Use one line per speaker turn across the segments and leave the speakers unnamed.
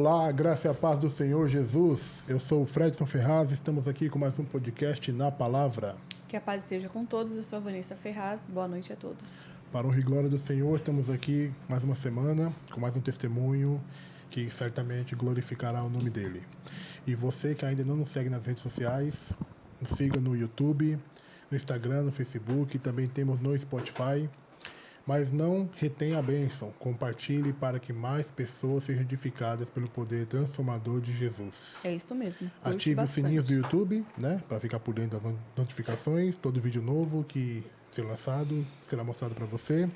Olá, graça e a paz do Senhor Jesus. Eu sou o Fredson Ferraz, estamos aqui com mais um podcast Na Palavra.
Que a paz esteja com todos, eu sou a Vanessa Ferraz, boa noite a todos.
Para honra e glória do Senhor, estamos aqui mais uma semana, com mais um testemunho que certamente glorificará o nome dele. E você que ainda não nos segue nas redes sociais, nos siga no YouTube, no Instagram, no Facebook, também temos no Spotify. Mas não retenha a bênção, compartilhe para que mais pessoas sejam edificadas pelo poder transformador de Jesus.
É isso mesmo.
Ative os sininhos do YouTube, né, para ficar por dentro das notificações. Todo vídeo novo que ser lançado será mostrado para você.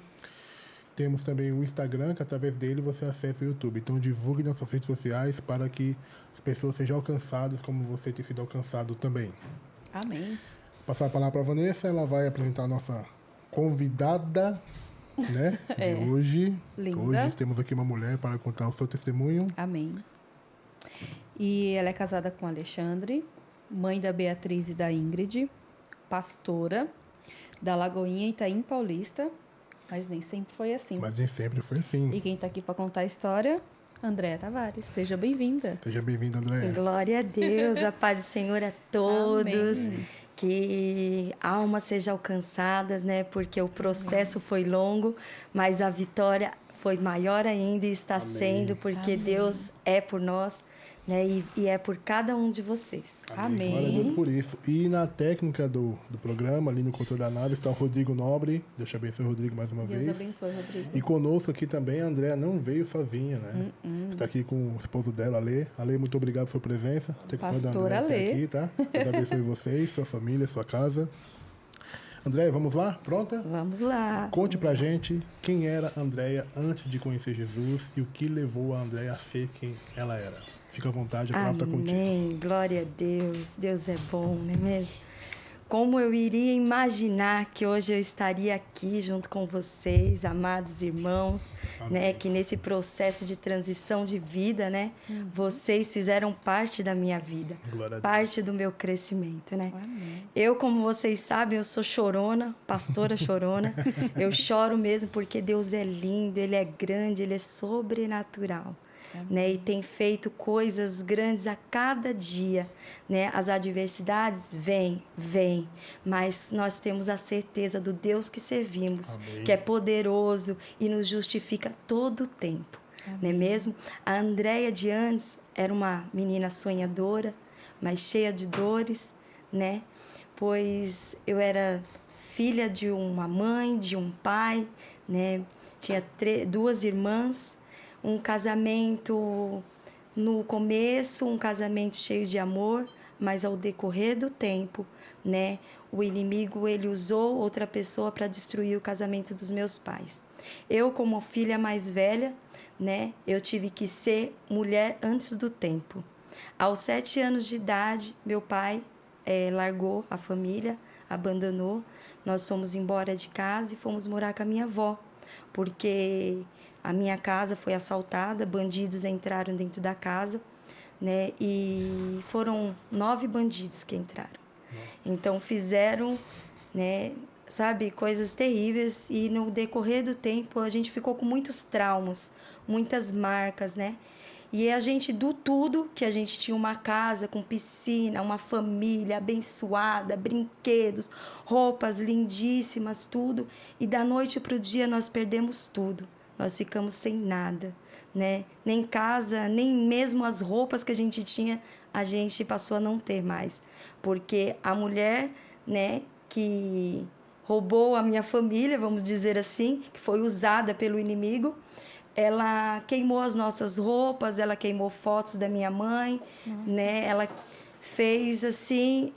Temos também o Instagram, que através dele você acessa o YouTube. Então divulgue nas suas redes sociais para que as pessoas sejam alcançadas como você tem sido alcançado também.
Amém.
Vou passar a palavra para a Vanessa, ela vai apresentar a nossa convidada, né, de hoje.
Linda.
Hoje temos aqui uma mulher para contar o seu testemunho.
Amém. E ela é casada com Alexandre, mãe da Beatriz e da Ingrid, pastora da Lagoinha Itaim Paulista, mas nem sempre foi assim.
Mas nem sempre foi assim.
E quem está aqui para contar a história, Andréa Tavares. Seja bem-vinda.
Seja bem-vinda, Andréa.
Glória a Deus, a paz do Senhor a todos.
Amém.
Que almas sejam alcançadas, né? Porque o processo foi longo, mas a vitória foi maior ainda e está sendo, porque Deus é por nós, né? E é por cada um de vocês.
Amém.
Glória a Deus por isso. E na técnica do programa, ali no controle da nave, está o Rodrigo Nobre. Deus te abençoe, Rodrigo, mais uma vez.
Deus abençoe, Rodrigo.
E conosco aqui também a Andréa não veio sozinha, né? Está aqui com o esposo dela, Ale. Ale, muito obrigado pela sua presença. Você que pode
Pastor
Andréa
Ale.
aqui, tá? Deus abençoe vocês, sua família, sua casa. Andréia, vamos lá? Pronta?
Vamos lá.
Conte pra gente quem era a Andréia antes de conhecer Jesus e o que levou a Andréia a ser quem ela era. Fica à vontade, a palavra está contigo.
Amém. Glória a Deus. Deus é bom, não é mesmo? Como eu iria imaginar que hoje eu estaria aqui junto com vocês, amados irmãos, né? Que nesse processo de transição de vida, né? Vocês fizeram parte da minha vida,
Glória a Deus.
parte do meu crescimento, né?
Amém.
Eu, como vocês sabem, eu sou chorona, pastora chorona. Eu choro mesmo porque Deus é lindo, Ele é grande, Ele é sobrenatural. Né, e tem feito coisas grandes a cada dia, né? As adversidades vêm, mas nós temos a certeza do Deus que servimos,
Amém.
que é poderoso e nos justifica todo o tempo, não é mesmo? A Andréia de antes era uma menina sonhadora, mas cheia de dores, né? Pois eu era filha de uma mãe, de um pai, né? Tinha duas irmãs. Um casamento no começo, um casamento cheio de amor, mas ao decorrer do tempo, né, o inimigo ele usou outra pessoa para destruir o casamento dos meus pais. Eu, como filha mais velha, né, eu tive que ser mulher antes do tempo. Aos 7 anos de idade, meu pai largou a família, abandonou. Nós fomos embora de casa e fomos morar com a minha avó, porque a minha casa foi assaltada, bandidos entraram dentro da casa, né? E foram 9 bandidos que entraram. Então fizeram, né, sabe, coisas terríveis e no decorrer do tempo a gente ficou com muitos traumas, muitas marcas, né? E a gente, do tudo, que a gente tinha uma casa com piscina, uma família abençoada, brinquedos, roupas lindíssimas, tudo. E da noite para o dia nós perdemos tudo. Nós ficamos sem nada, né? Nem casa, nem mesmo as roupas que a gente tinha, a gente passou a não ter mais. Porque a mulher, né, que roubou a minha família, vamos dizer assim, que foi usada pelo inimigo, ela queimou as nossas roupas, ela queimou fotos da minha mãe, né? Ela fez assim,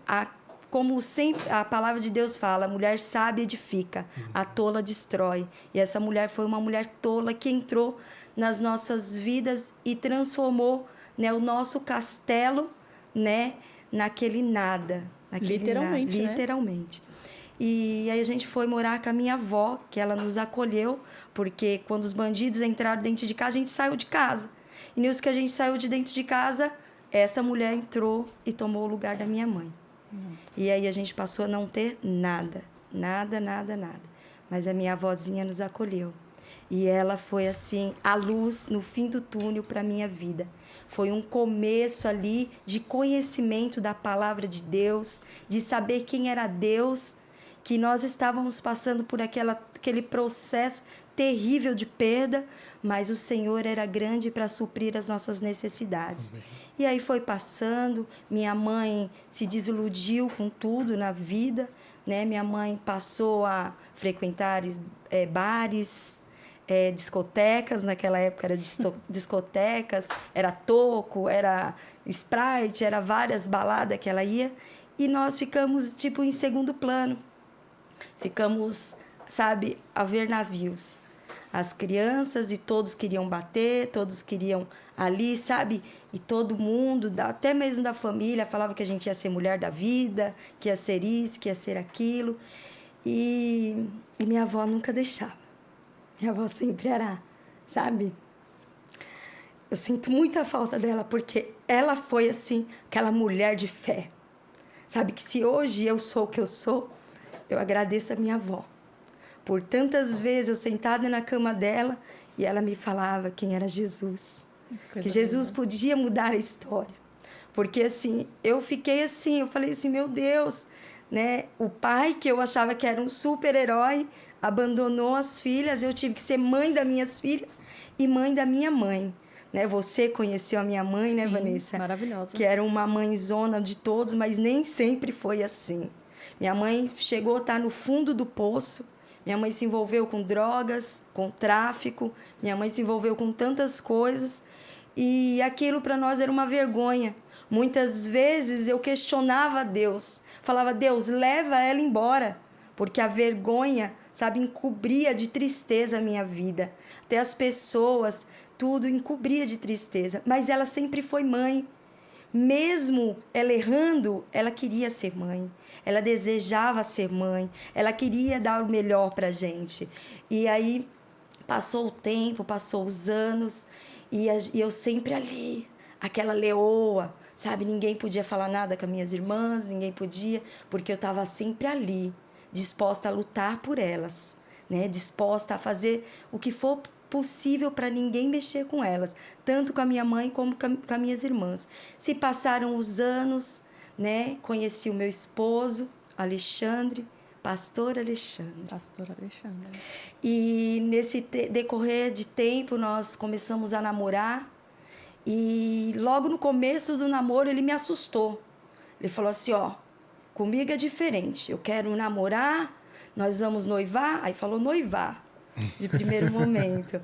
como sempre a palavra de Deus fala, a mulher sábia edifica, a tola destrói. E essa mulher foi uma mulher tola que entrou nas nossas vidas e transformou, né, o nosso castelo, né, naquele nada.
Literalmente, né?
Literalmente. E aí a gente foi morar com a minha avó, que ela nos acolheu, porque quando os bandidos entraram dentro de casa, a gente saiu de casa. E nisso que a gente saiu de dentro de casa, essa mulher entrou e tomou o lugar da minha mãe. E aí a gente passou a não ter nada. Mas a minha avózinha nos acolheu. E ela foi assim, a luz no fim do túnel para minha vida. Foi um começo ali de conhecimento da palavra de Deus, de saber quem era Deus, que nós estávamos passando por aquele processo terrível de perda, mas o Senhor era grande para suprir as nossas necessidades. Amém. E aí foi passando, minha mãe se desiludiu com tudo na vida, né? Minha mãe passou a frequentar bares, discotecas, naquela época era discotecas, era toco, era Sprite, era várias baladas que ela ia, e nós ficamos tipo em segundo plano. Ficamos, sabe, a ver navios. As crianças e todos queriam bater, todos queriam ali, sabe? E todo mundo, até mesmo da família, falava que a gente ia ser mulher da vida, que ia ser isso, que ia ser aquilo. E minha avó nunca deixava. Minha avó sempre era, sabe? Eu sinto muita falta dela, porque ela foi, assim, aquela mulher de fé. Sabe que se hoje eu sou o que eu sou, eu agradeço a minha avó. Por tantas vezes eu sentada na cama dela e ela me falava quem era Jesus. Que Jesus podia mudar a história. Porque, assim, eu fiquei assim, eu falei assim, meu Deus, né? O pai, que eu achava que era um super-herói, abandonou as filhas, eu tive que ser mãe das minhas filhas e mãe da minha mãe. Né? Você conheceu a minha mãe, né,
Sim,
Vanessa?
Maravilhosa.
Que era uma mãezona de todos, mas nem sempre foi assim. Minha mãe chegou a estar no fundo do poço. Minha mãe se envolveu com drogas, com tráfico. Minha mãe se envolveu com tantas coisas. E aquilo para nós era uma vergonha. Muitas vezes eu questionava Deus. Falava, Deus, leva ela embora. Porque a vergonha, sabe, encobria de tristeza a minha vida. Até as pessoas, tudo encobria de tristeza. Mas ela sempre foi mãe. Mesmo ela errando, ela queria ser mãe. Ela desejava ser mãe. Ela queria dar o melhor para a gente. E aí passou o tempo, passou os anos. E eu sempre ali, aquela leoa, sabe? Ninguém podia falar nada com as minhas irmãs, ninguém podia, porque eu estava sempre ali, disposta a lutar por elas, né? Disposta a fazer o que for possível para ninguém mexer com elas, tanto com a minha mãe como com as minhas irmãs. Se passaram os anos, né? Conheci o meu esposo, Alexandre, Pastor Alexandre.
Pastor Alexandre.
E nesse decorrer de tempo nós começamos a namorar e logo no começo do namoro ele me assustou. Ele falou assim, ó, comigo é diferente, eu quero namorar, nós vamos noivar. Aí falou noivar, de primeiro momento.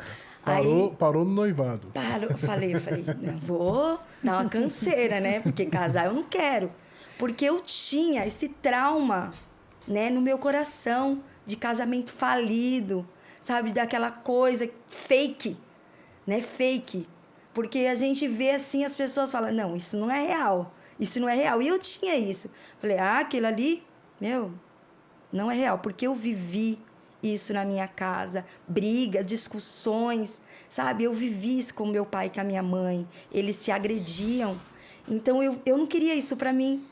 Parou no noivado.
Eu falei, não vou dar uma canseira, né? Porque casar eu não quero. Porque eu tinha esse trauma, né, no meu coração de casamento falido, sabe? Daquela coisa fake, né? Fake. Porque a gente vê assim, as pessoas falam, não, isso não é real. Isso não é real. E eu tinha isso. Falei, aquilo ali, não é real. Porque eu vivi isso na minha casa, brigas, discussões, sabe? Eu vivi isso com meu pai e com a minha mãe. Eles se agrediam. Então, eu não queria isso para mim.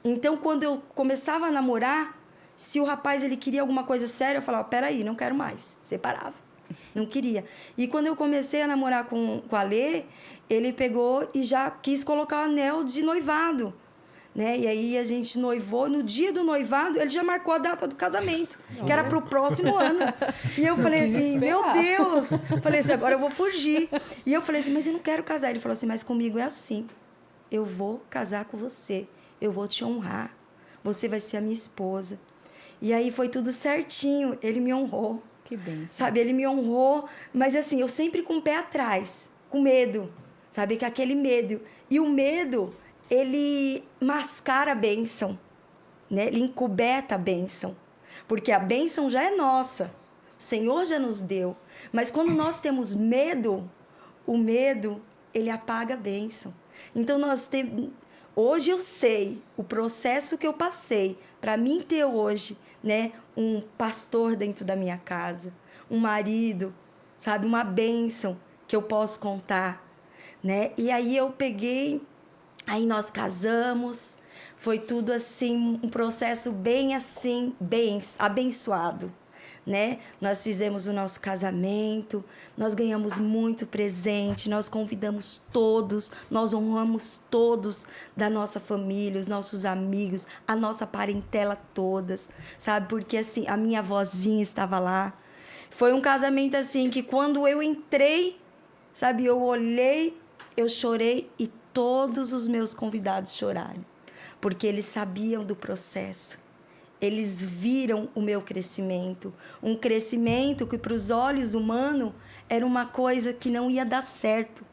Então, quando eu começava a namorar, se o rapaz ele queria alguma coisa séria, eu falava, peraí, não quero mais. Separava. Não queria. E quando eu comecei a namorar com a Lê, ele pegou e já quis colocar o anel de noivado. Né? E aí a gente noivou, no dia do noivado ele já marcou a data do casamento, que era para o próximo ano. E eu falei assim, meu Deus, falei assim, agora eu vou fugir. E eu falei assim, mas eu não quero casar. Ele falou assim, mas comigo é assim, eu vou casar com você, eu vou te honrar, você vai ser a minha esposa. E aí foi tudo certinho, ele me honrou.
Que bênção.
Sabe, ele me honrou, mas assim, eu sempre com o pé atrás, com medo, sabe, que aquele medo. E o medo, ele mascara a bênção, né? Ele encoberta a bênção, porque a bênção já é nossa, o Senhor já nos deu, mas quando nós temos medo, o medo, ele apaga a bênção. Então, hoje eu sei o processo que eu passei para mim ter hoje, né, um pastor dentro da minha casa, um marido, sabe, uma bênção que eu posso contar, né? E aí eu peguei... Aí nós casamos, foi tudo assim, um processo bem assim, bem abençoado, né? Nós fizemos o nosso casamento, nós ganhamos muito presente, nós convidamos todos, nós honramos todos da nossa família, os nossos amigos, a nossa parentela todas, sabe? Porque assim, a minha avózinha estava lá. Foi um casamento assim que quando eu entrei, sabe, eu olhei, eu chorei e todos os meus convidados choraram, porque eles sabiam do processo. Eles viram o meu crescimento, um crescimento que para os olhos humanos era uma coisa que não ia dar certo.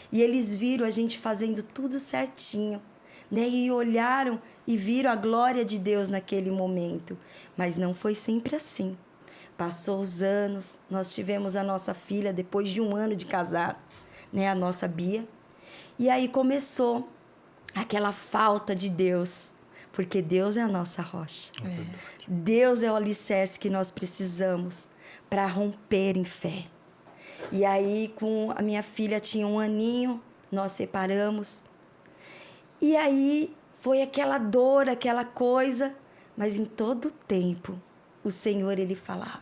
E eles viram a gente fazendo tudo certinho, né? E olharam e viram a glória de Deus naquele momento. Mas não foi sempre assim. Passou os anos, nós tivemos a nossa filha depois de 1 ano de casado, né? A nossa Bia. E aí começou aquela falta de Deus. Porque Deus é a nossa rocha. Deus é o alicerce que nós precisamos para romper em fé. E aí, com a minha filha tinha 1 aninho, nós separamos. E aí, foi aquela dor, aquela coisa. Mas em todo tempo, o Senhor, Ele falava.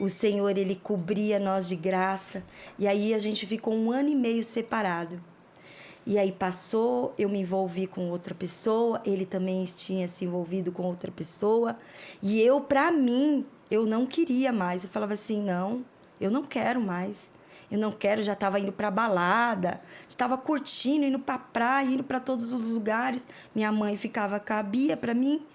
O Senhor, Ele cobria nós de graça. E aí, a gente ficou 1 ano e meio separado. E aí passou, eu me envolvi com outra pessoa, ele também tinha se envolvido com outra pessoa. E eu, para mim, eu não queria mais. Eu falava assim, não, eu não quero mais. Eu não quero, já estava indo para balada, estava curtindo, indo para praia, indo para todos os lugares. Minha mãe ficava com a Bia para mim.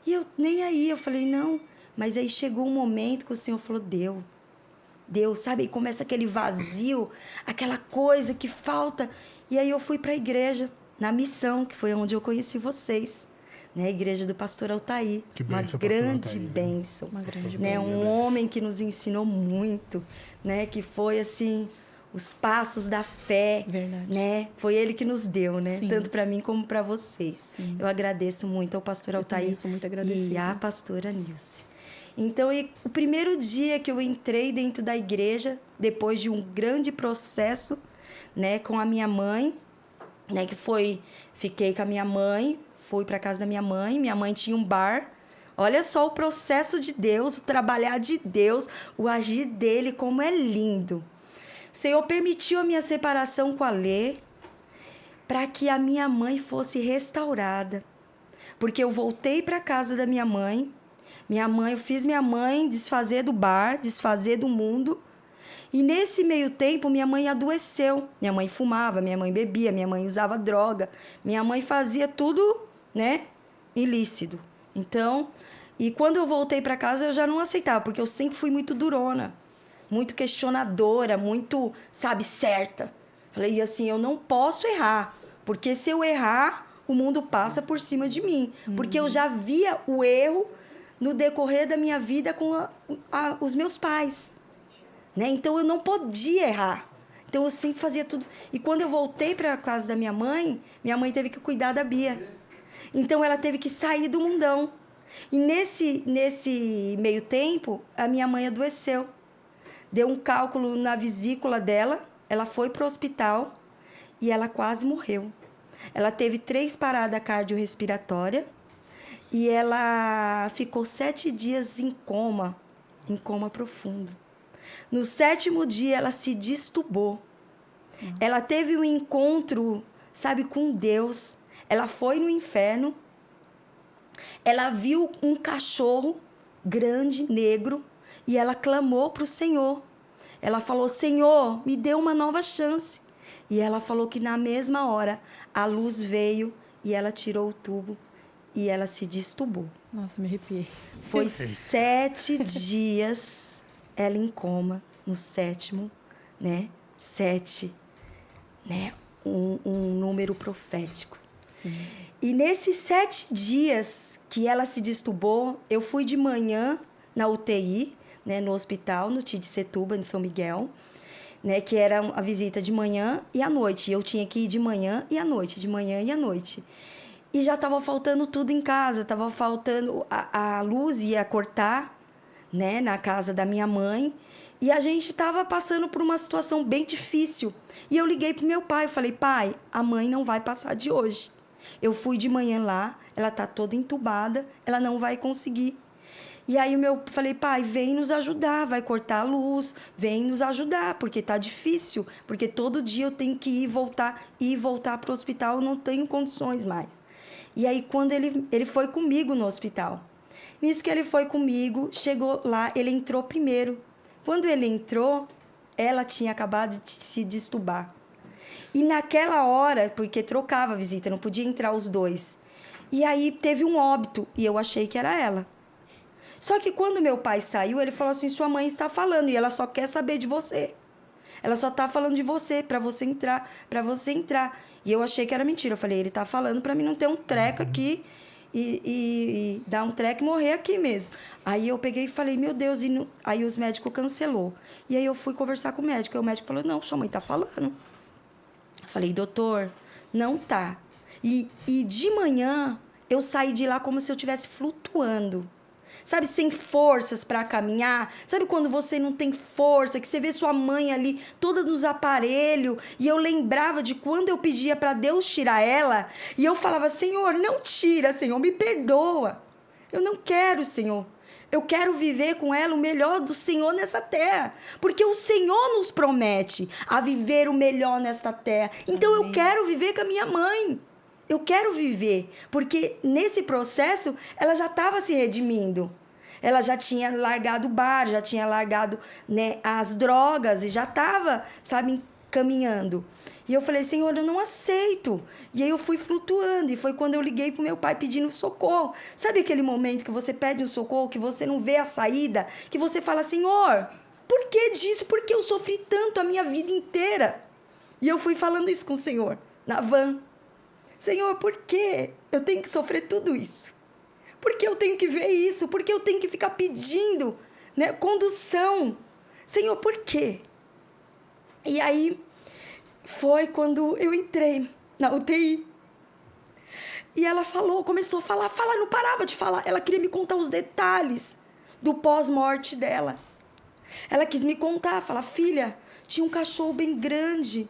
E eu nem aí, eu falei, não. Mas aí chegou um momento que o Senhor falou, Deus, sabe? E começa aquele vazio, aquela coisa que falta. E aí eu fui para a igreja, na missão, que foi onde eu conheci vocês. Né? A igreja do pastor Altair.
Que bênção,
uma grande bênção.
Uma grande
né?
bênção.
Um homem que nos ensinou muito, né? Que foi assim, os passos da fé.
Verdade.
Né? Foi ele que nos deu, né?
Sim.
Tanto para mim como para vocês.
Sim.
Eu agradeço muito ao pastor Altair
sou muito agradecida.
e à pastora Nilce. Então, o primeiro dia que eu entrei dentro da igreja, depois de um grande processo, né, com a minha mãe, né, fiquei com a minha mãe, fui para casa da minha mãe tinha um bar. Olha só o processo de Deus, o trabalhar de Deus, o agir dele, como é lindo. O Senhor permitiu a minha separação com a Lê, para que a minha mãe fosse restaurada. Porque eu voltei para casa da minha mãe, eu fiz minha mãe desfazer do bar, desfazer do mundo. E nesse meio tempo, minha mãe adoeceu. Minha mãe fumava, minha mãe bebia, minha mãe usava droga. Minha mãe fazia tudo, né, ilícito. Então, e quando eu voltei para casa, eu já não aceitava, porque eu sempre fui muito durona, muito questionadora, muito, sabe, certa. Falei assim, eu não posso errar, porque se eu errar, o mundo passa por cima de mim. Porque eu já via o erro no decorrer da minha vida com os meus pais. Né? Então, eu não podia errar. Então, eu sempre fazia tudo. E quando eu voltei para a casa da minha mãe teve que cuidar da Bia. Então, ela teve que sair do mundão. E nesse meio tempo, a minha mãe adoeceu. Deu um cálculo na vesícula dela, ela foi para o hospital e ela quase morreu. Ela teve 3 paradas cardiorrespiratórias e ela ficou 7 dias em coma profundo. No 7º dia, ela se destubou. Ela teve um encontro, sabe, com Deus. Ela foi no inferno. Ela viu um cachorro grande, negro, e ela clamou para o Senhor. Ela falou, Senhor, me dê uma nova chance. E ela falou que na mesma hora, a luz veio e ela tirou o tubo e ela se destubou.
Nossa, me arrepiei.
Foi 7 dias... ela em coma, no 7º, né? 7, né? Um número profético.
Sim.
E nesses 7 dias que ela se destubou, eu fui de manhã na UTI, né? No hospital, no Tidsetuba, em São Miguel, né? Que era a visita de manhã e à noite. E eu tinha que ir de manhã e à noite, de manhã e à noite. E já estava faltando tudo em casa, estava faltando... A luz ia cortar, né, na casa da minha mãe, e a gente estava passando por uma situação bem difícil. E eu liguei pro meu pai, falei, pai, a mãe não vai passar de hoje. Eu fui de manhã lá, ela tá toda entubada, ela não vai conseguir. E aí falei, pai, vem nos ajudar, vai cortar a luz, vem nos ajudar, porque tá difícil, porque todo dia eu tenho que ir e voltar para o hospital, eu não tenho condições mais. E aí quando ele foi comigo no hospital. Nisso que ele foi comigo, chegou lá, ele entrou primeiro. Quando ele entrou, ela tinha acabado de se destubar. E naquela hora, porque trocava a visita, não podia entrar os dois. E aí teve um óbito, e eu achei que era ela. Só que quando meu pai saiu, ele falou assim, sua mãe está falando, e ela só quer saber de você. Ela só está falando de você, para você entrar. E eu achei que era mentira. Eu falei, ele está falando para mim não ter um treco aqui, e dar um treco e morrer aqui mesmo. Aí eu peguei e falei, meu Deus, aí os médicos cancelou. E aí eu fui conversar com o médico, e o médico falou, não, sua mãe está falando. Eu falei, doutor, não tá. E de manhã, eu saí de lá como se eu estivesse flutuando. Sabe, sem forças para caminhar? Sabe quando você não tem força, que você vê sua mãe ali toda nos aparelhos? E eu lembrava de quando eu pedia para Deus tirar ela, e eu falava, Senhor, não tira, Senhor, me perdoa. Eu não quero, Senhor. Eu quero viver com ela o melhor do Senhor nessa terra. Porque o Senhor nos promete a viver o melhor nesta terra. Então eu quero viver com a minha mãe. Eu quero viver, porque nesse processo ela já estava se redimindo. Ela já tinha largado o bar, já tinha largado, né, as drogas e já estava, sabe, caminhando. E eu falei, Senhor, eu não aceito. E aí eu fui flutuando, e foi quando eu liguei pro meu pai pedindo socorro. Sabe aquele momento que você pede um socorro, que você não vê a saída, que você fala, Senhor, por que disso? Por que eu sofri tanto a minha vida inteira? E eu fui falando isso com o Senhor, na van. Senhor, por que eu tenho que sofrer tudo isso? Por que eu tenho que ver isso? Por que eu tenho que ficar pedindo, né, condução? Senhor, por quê? E aí foi quando eu entrei na UTI. E ela começou a falar, não parava de falar. Ela queria me contar os detalhes do pós-morte dela. Ela quis me contar, falar, filha, tinha um cachorro bem grande.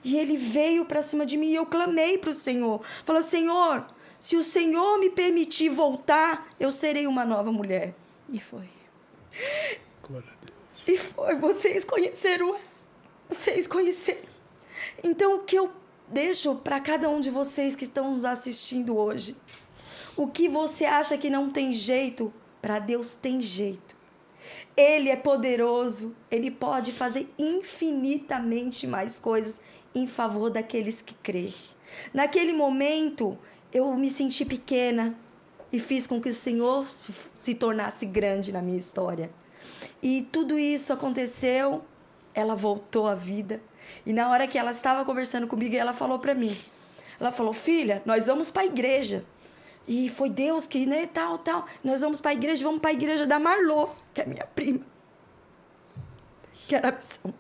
E ele veio para cima de mim e eu clamei para o Senhor. Falei, Senhor, se o Senhor me permitir voltar, eu serei uma nova mulher.
E foi.
Glória a Deus.
E foi. Vocês conheceram. Então, o que eu deixo para cada um de vocês que estão nos assistindo hoje? O que você acha que não tem jeito, para Deus tem jeito. Ele é poderoso. Ele pode fazer infinitamente mais coisas em favor daqueles que crêem. Naquele momento, eu me senti pequena e fiz com que o Senhor se tornasse grande na minha história. E tudo isso aconteceu, ela voltou à vida. E na hora que ela estava conversando comigo, ela falou para mim. Ela falou, filha, nós vamos para a igreja. E foi Deus que, né, tal. Nós vamos para a igreja da Marlô, que é minha prima. Que era a missão.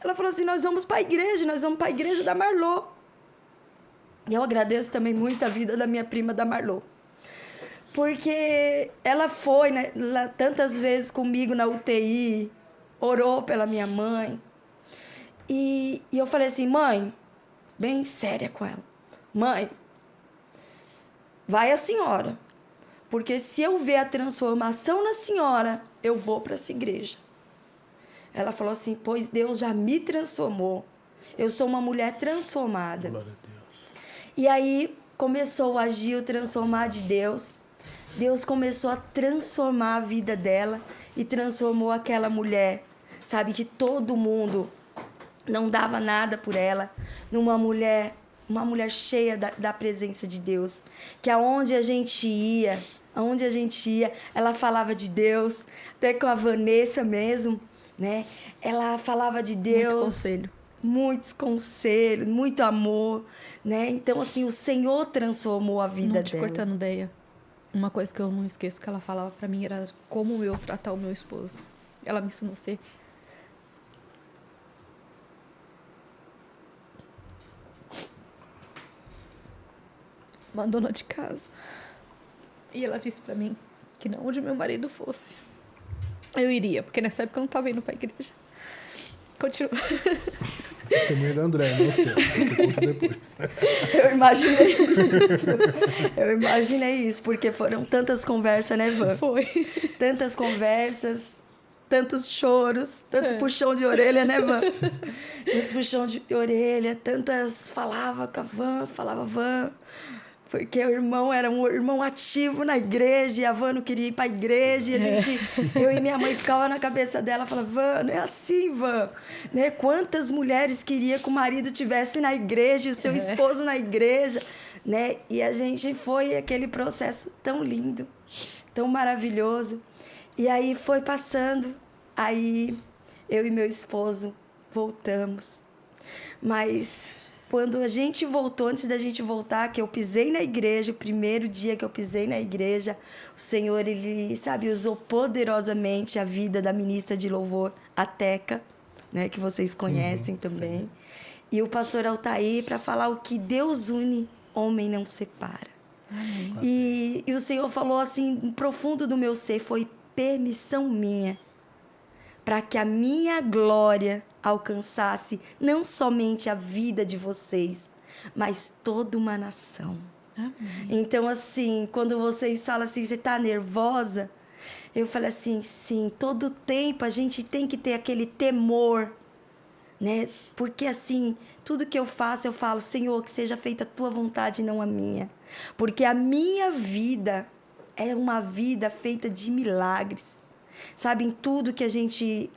Ela falou assim, nós vamos para a igreja da Marlô. E eu agradeço também muito a vida da minha prima da Marlô. Porque ela foi, né, lá, tantas vezes comigo na UTI, orou pela minha mãe. E eu falei assim, mãe, bem séria com ela. Mãe, vai a senhora. Porque se eu ver a transformação na senhora, eu vou para essa igreja. Ela falou assim, pois Deus já me transformou. Eu sou uma mulher transformada.
Glória a Deus.
E aí começou a agir, o transformar de Deus. Deus começou a transformar a vida dela e transformou aquela mulher, sabe, que todo mundo não dava nada por ela, numa mulher, uma mulher cheia da presença de Deus. Que aonde a gente ia, ela falava de Deus, até com a Vanessa mesmo, né? Ela falava de Deus. Muitos conselhos, muito amor, né? Então, assim, o Senhor transformou a vida dela.
Não te cortando, Deia. Uma coisa que eu não esqueço que ela falava pra mim era como eu tratar o meu esposo. Ela me ensinou a ser. Uma dona de casa. E ela disse pra mim que não onde meu marido fosse, eu iria, porque nessa época eu não tava indo pra igreja. Continua.
Testemunha da Andréia, não você. Você conta depois.
Eu imaginei isso, porque foram tantas conversas, né, Van?
Foi.
Tantas conversas, tantos choros, tantos puxão de orelha, né, Van? Tantos puxão de orelha, tantas... Falava com a Van, falava Van... Porque o irmão era um irmão ativo na igreja, e a Van não queria ir para a igreja, e eu e minha mãe ficava na cabeça dela, falava, Van, não é assim, Van. Né? Quantas mulheres queriam que o marido estivesse na igreja, e o seu esposo na igreja, né? E a gente foi aquele processo tão lindo, tão maravilhoso. E aí foi passando, aí eu e meu esposo voltamos. Mas... Quando a gente voltou, antes da gente voltar, que eu pisei na igreja, o primeiro dia que eu pisei na igreja, o Senhor, ele, sabe, usou poderosamente a vida da ministra de louvor, a Teca, né, que vocês conhecem também. Sim. E o pastor Altair, para falar o que Deus une, homem não separa. E o Senhor falou assim, no profundo do meu ser, foi permissão minha, para que a minha glória alcançasse não somente a vida de vocês, mas toda uma nação. Amém. Então, assim, quando vocês falam assim, você está nervosa? Eu falo assim, sim, todo tempo a gente tem que ter aquele temor, né? Porque, assim, tudo que eu faço, eu falo, Senhor, que seja feita a tua vontade e não a minha. Porque a minha vida é uma vida feita de milagres. Sabe, em tudo que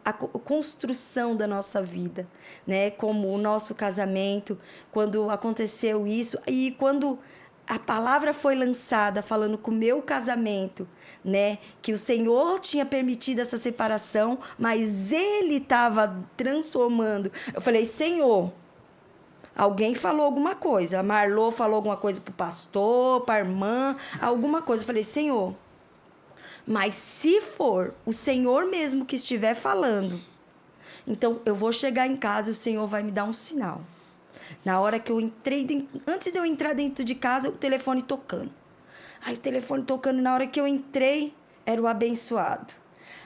a construção da nossa vida, né? Como o nosso casamento, quando aconteceu isso, e quando a palavra foi lançada falando com o meu casamento, né? Que o Senhor tinha permitido essa separação, mas Ele estava transformando. Eu falei, Senhor, alguém falou alguma coisa, a Marlô falou alguma coisa para o pastor, para a irmã, alguma coisa. Eu falei, Senhor... Mas se for o Senhor mesmo que estiver falando, então eu vou chegar em casa e o Senhor vai me dar um sinal. Na hora que eu entrei, antes de eu entrar dentro de casa, o telefone tocando. Aí o telefone tocando, na hora que eu entrei, era o abençoado.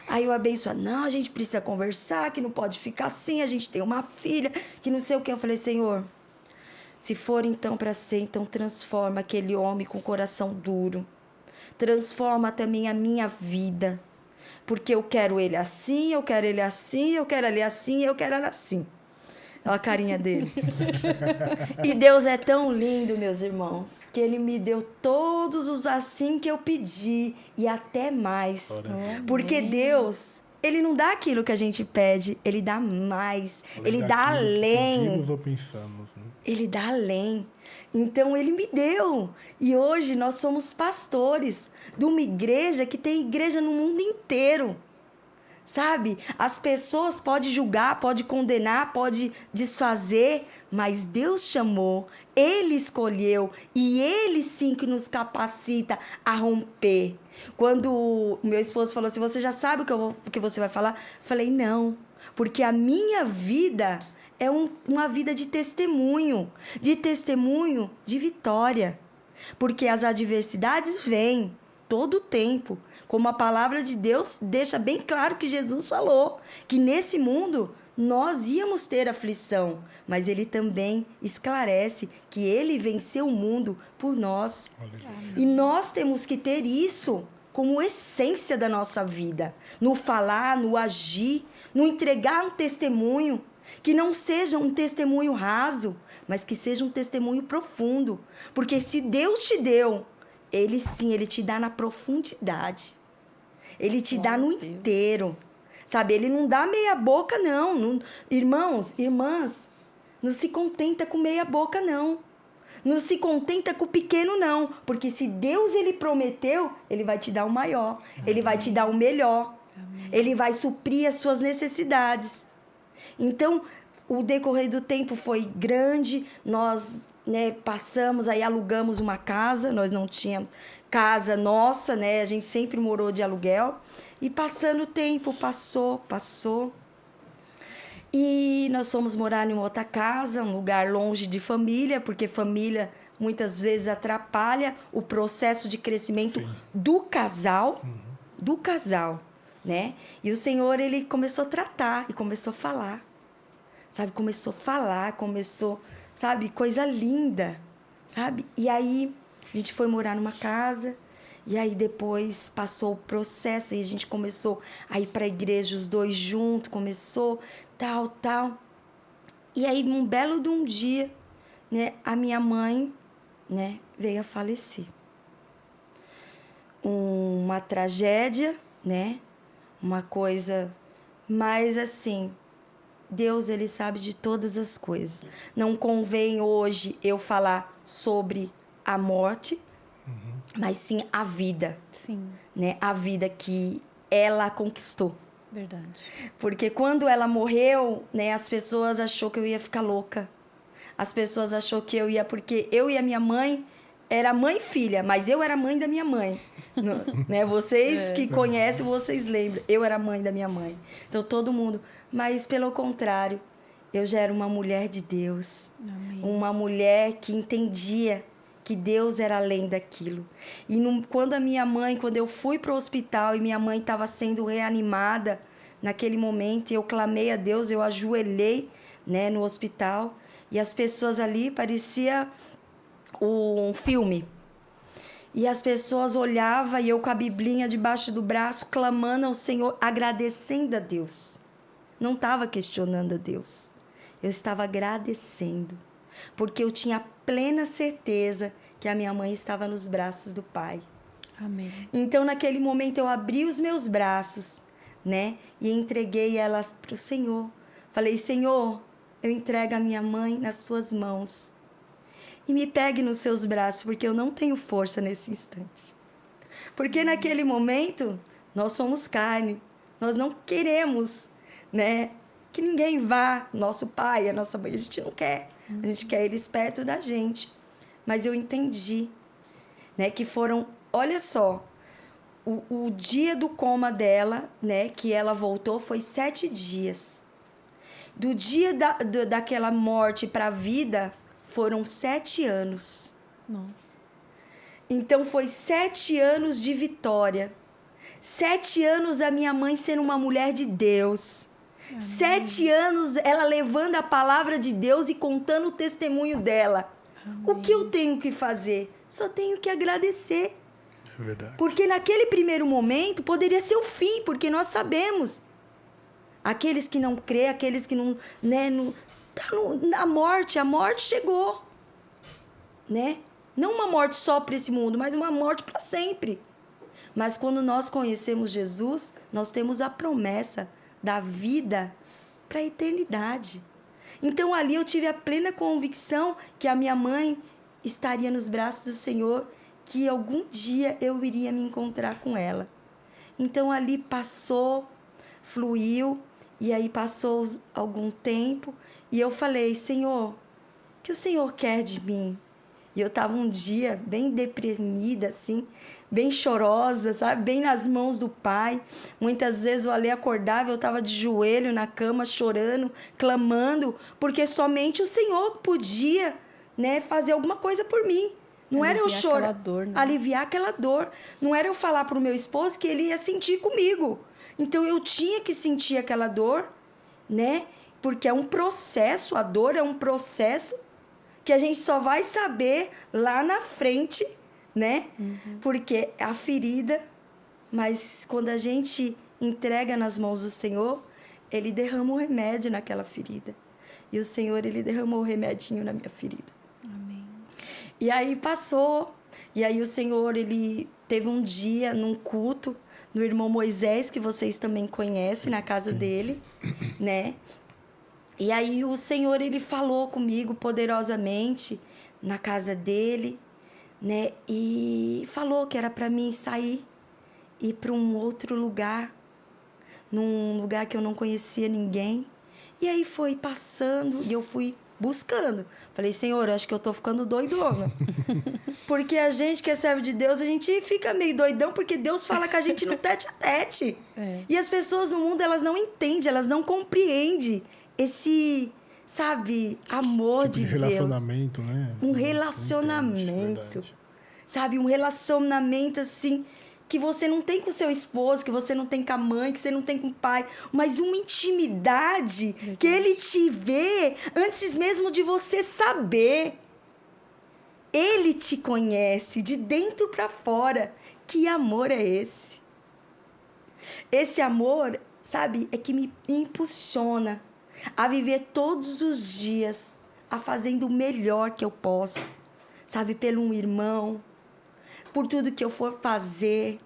Aí o abençoado, não, a gente precisa conversar, que não pode ficar assim, a gente tem uma filha, que não sei o que. Eu falei, Senhor, se for então para ser, então transforma aquele homem com coração duro. Transforma também a minha vida. Porque eu quero ele assim, eu quero ele assim, eu quero ele assim, eu quero ela assim. Olha a carinha dele. E Deus é tão lindo, meus irmãos, que Ele me deu todos os assim que eu pedi e até mais. Porque Deus, Ele não dá aquilo que a gente pede, Ele dá mais. Ele dá além.
Pedimos ou pensamos, né?
Ele dá além. Então, Ele me deu. E hoje nós somos pastores de uma igreja que tem igreja no mundo inteiro. Sabe? As pessoas podem julgar, podem condenar, podem desfazer, mas Deus chamou, Ele escolheu e Ele sim que nos capacita a romper. Quando o meu esposo falou assim, você já sabe o que você vai falar? Eu falei, não, porque a minha vida é uma vida de testemunho de vitória. Porque as adversidades vêm todo o tempo. Como a palavra de Deus deixa bem claro que Jesus falou, que nesse mundo nós íamos ter aflição, mas Ele também esclarece que Ele venceu o mundo por nós. Aleluia. E nós temos que ter isso como essência da nossa vida, no falar, no agir, no entregar um testemunho, que não seja um testemunho raso, mas que seja um testemunho profundo, porque se Deus te deu, Ele sim, Ele te dá na profundidade. Ele te dá no inteiro. Sabe? Ele não dá meia boca, não. Irmãos, irmãs, não se contenta com meia boca, não. Não se contenta com o pequeno, não. Porque se Deus, Ele prometeu, Ele vai te dar o maior. Amém. Ele vai te dar o melhor. Amém. Ele vai suprir as suas necessidades. Então, o decorrer do tempo foi grande. Nós... passamos, aí alugamos uma casa, nós não tínhamos casa nossa, a gente sempre morou de aluguel, e passando o tempo, passou, e nós fomos morar em outra casa, um lugar longe de família, porque família muitas vezes atrapalha o processo de crescimento Sim. do casal, né? E o Senhor, Ele começou a tratar e começou a falar. sabe? Começou a falar, sabe? Coisa linda, sabe? E aí a gente foi morar numa casa, e aí depois passou o processo, e a gente começou a ir para a igreja, os dois juntos, começou tal. E aí, num belo de um dia, né, a minha mãe, né, veio a falecer. Uma tragédia, né? Uma coisa, mas assim, Deus, ele sabe de todas as coisas. Não convém hoje eu falar sobre a morte, mas sim a vida.
Sim.
Né? A vida que ela conquistou.
Verdade.
Porque quando ela morreu, né, as pessoas achou que eu ia ficar louca. As pessoas achou que eu ia, porque eu e a minha mãe era mãe e filha, mas eu era mãe da minha mãe. Né? Vocês que conhecem, vocês lembram. Eu era mãe da minha mãe. Então todo mundo, mas pelo contrário, eu já era uma mulher de Deus.
Amém.
Uma mulher que entendia que Deus era além daquilo. E quando eu fui para o hospital e minha mãe estava sendo reanimada, naquele momento, eu clamei a Deus, eu ajoelhei, né, no hospital, e as pessoas ali parecia um filme. E as pessoas olhavam e eu com a biblinha debaixo do braço, clamando ao Senhor, agradecendo a Deus. Não estava questionando a Deus. Eu estava agradecendo. Porque eu tinha plena certeza que a minha mãe estava nos braços do Pai.
Amém.
Então, naquele momento, eu abri os meus braços, né? E entreguei elas para o Senhor. Falei, Senhor, eu entrego a minha mãe nas suas mãos. E me pegue nos seus braços, porque eu não tenho força nesse instante. Porque naquele momento, nós somos carne. Nós não queremos, né, que ninguém vá, nosso pai, a nossa mãe, a gente não quer. A gente quer eles perto da gente. Mas eu entendi, né, que foram, olha só, o dia do coma dela, né, que ela voltou, foi 7 dias. Do dia daquela morte para a vida, foram 7 anos.
Nossa.
Então, foi 7 anos de vitória. 7 anos a minha mãe sendo uma mulher de Deus. Amém. 7 anos ela levando a palavra de Deus e contando o testemunho dela. Amém. O que eu tenho que fazer? Só tenho que agradecer.
É verdade.
Porque naquele primeiro momento poderia ser o fim, porque nós sabemos. Aqueles que não crê, aqueles que não... Né, a morte chegou. Né? Não uma morte só para esse mundo, mas uma morte para sempre. Mas quando nós conhecemos Jesus, nós temos a promessa da vida para a eternidade. Então ali eu tive a plena convicção que a minha mãe estaria nos braços do Senhor, que algum dia eu iria me encontrar com ela. Então ali passou, fluiu, e aí passou algum tempo, e eu falei, Senhor, o que o Senhor quer de mim? E eu estava um dia bem deprimida, assim, bem chorosa, sabe? Bem nas mãos do Pai. Muitas vezes o Ale acordava, eu estava de joelho na cama, chorando, clamando, porque somente o Senhor podia, né, fazer alguma coisa por mim. Não era eu chorar, aliviar aquela dor. Não era eu falar para o meu esposo que ele ia sentir comigo. Então eu tinha que sentir aquela dor, né? Porque é um processo, a dor é um processo que a gente só vai saber lá na frente, né? Porque a ferida, mas quando a gente entrega nas mãos do Senhor, Ele derrama o remédio naquela ferida. E o Senhor, Ele derramou o remedinho na minha ferida.
Amém.
E aí passou, e aí o Senhor, Ele teve um dia num culto do irmão Moisés, que vocês também conhecem, na casa dele, né? E aí o Senhor, Ele falou comigo poderosamente na casa dele, né? E falou que era para mim sair, ir para um outro lugar, num lugar que eu não conhecia ninguém. E aí foi passando e eu fui buscando. Falei, Senhor, acho que eu tô ficando doidona. Porque a gente que é servo de Deus, a gente fica meio doidão porque Deus fala com a gente no tete a tete. E as pessoas no mundo, elas não entendem, elas não compreendem esse, sabe, amor
tipo
de
relacionamento,
Deus.
Né?
Um relacionamento. Sabe, um relacionamento assim que você não tem com seu esposo, que você não tem com a mãe, que você não tem com o pai, mas uma intimidade que ele te vê antes mesmo de você saber. Ele te conhece de dentro para fora. Que amor é esse? Esse amor, sabe, é que me impulsiona a viver todos os dias, a fazendo o melhor que eu posso, sabe, pelo um irmão, por tudo que eu for fazer,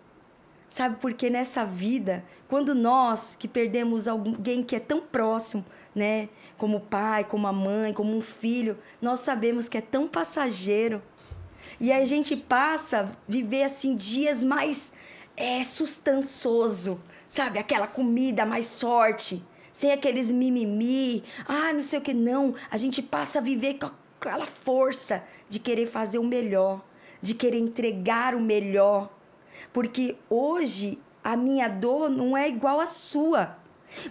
sabe, porque nessa vida, quando nós que perdemos alguém que é tão próximo, né, como o pai, como a mãe, como um filho, nós sabemos que é tão passageiro, e aí a gente passa a viver assim dias mais sustançoso, sabe, aquela comida mais forte, sem aqueles mimimi, não sei o que, não, a gente passa a viver com aquela força de querer fazer o melhor, de querer entregar o melhor, porque hoje a minha dor não é igual à sua,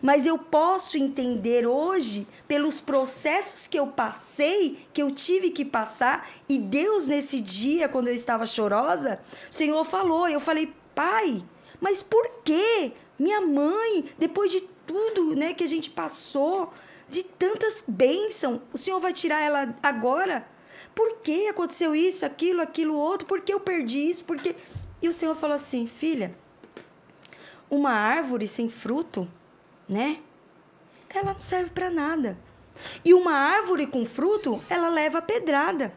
mas eu posso entender hoje, pelos processos que eu passei, que eu tive que passar, e Deus nesse dia, quando eu estava chorosa, o Senhor falou, eu falei, pai, mas por quê? Minha mãe, depois de tudo, né, que a gente passou, de tantas bênçãos, o Senhor vai tirar ela agora? Por que aconteceu isso, aquilo outro? Por que eu perdi isso? Por quê? E o Senhor falou assim, filha, uma árvore sem fruto, né? Ela não serve para nada. E uma árvore com fruto, ela leva pedrada.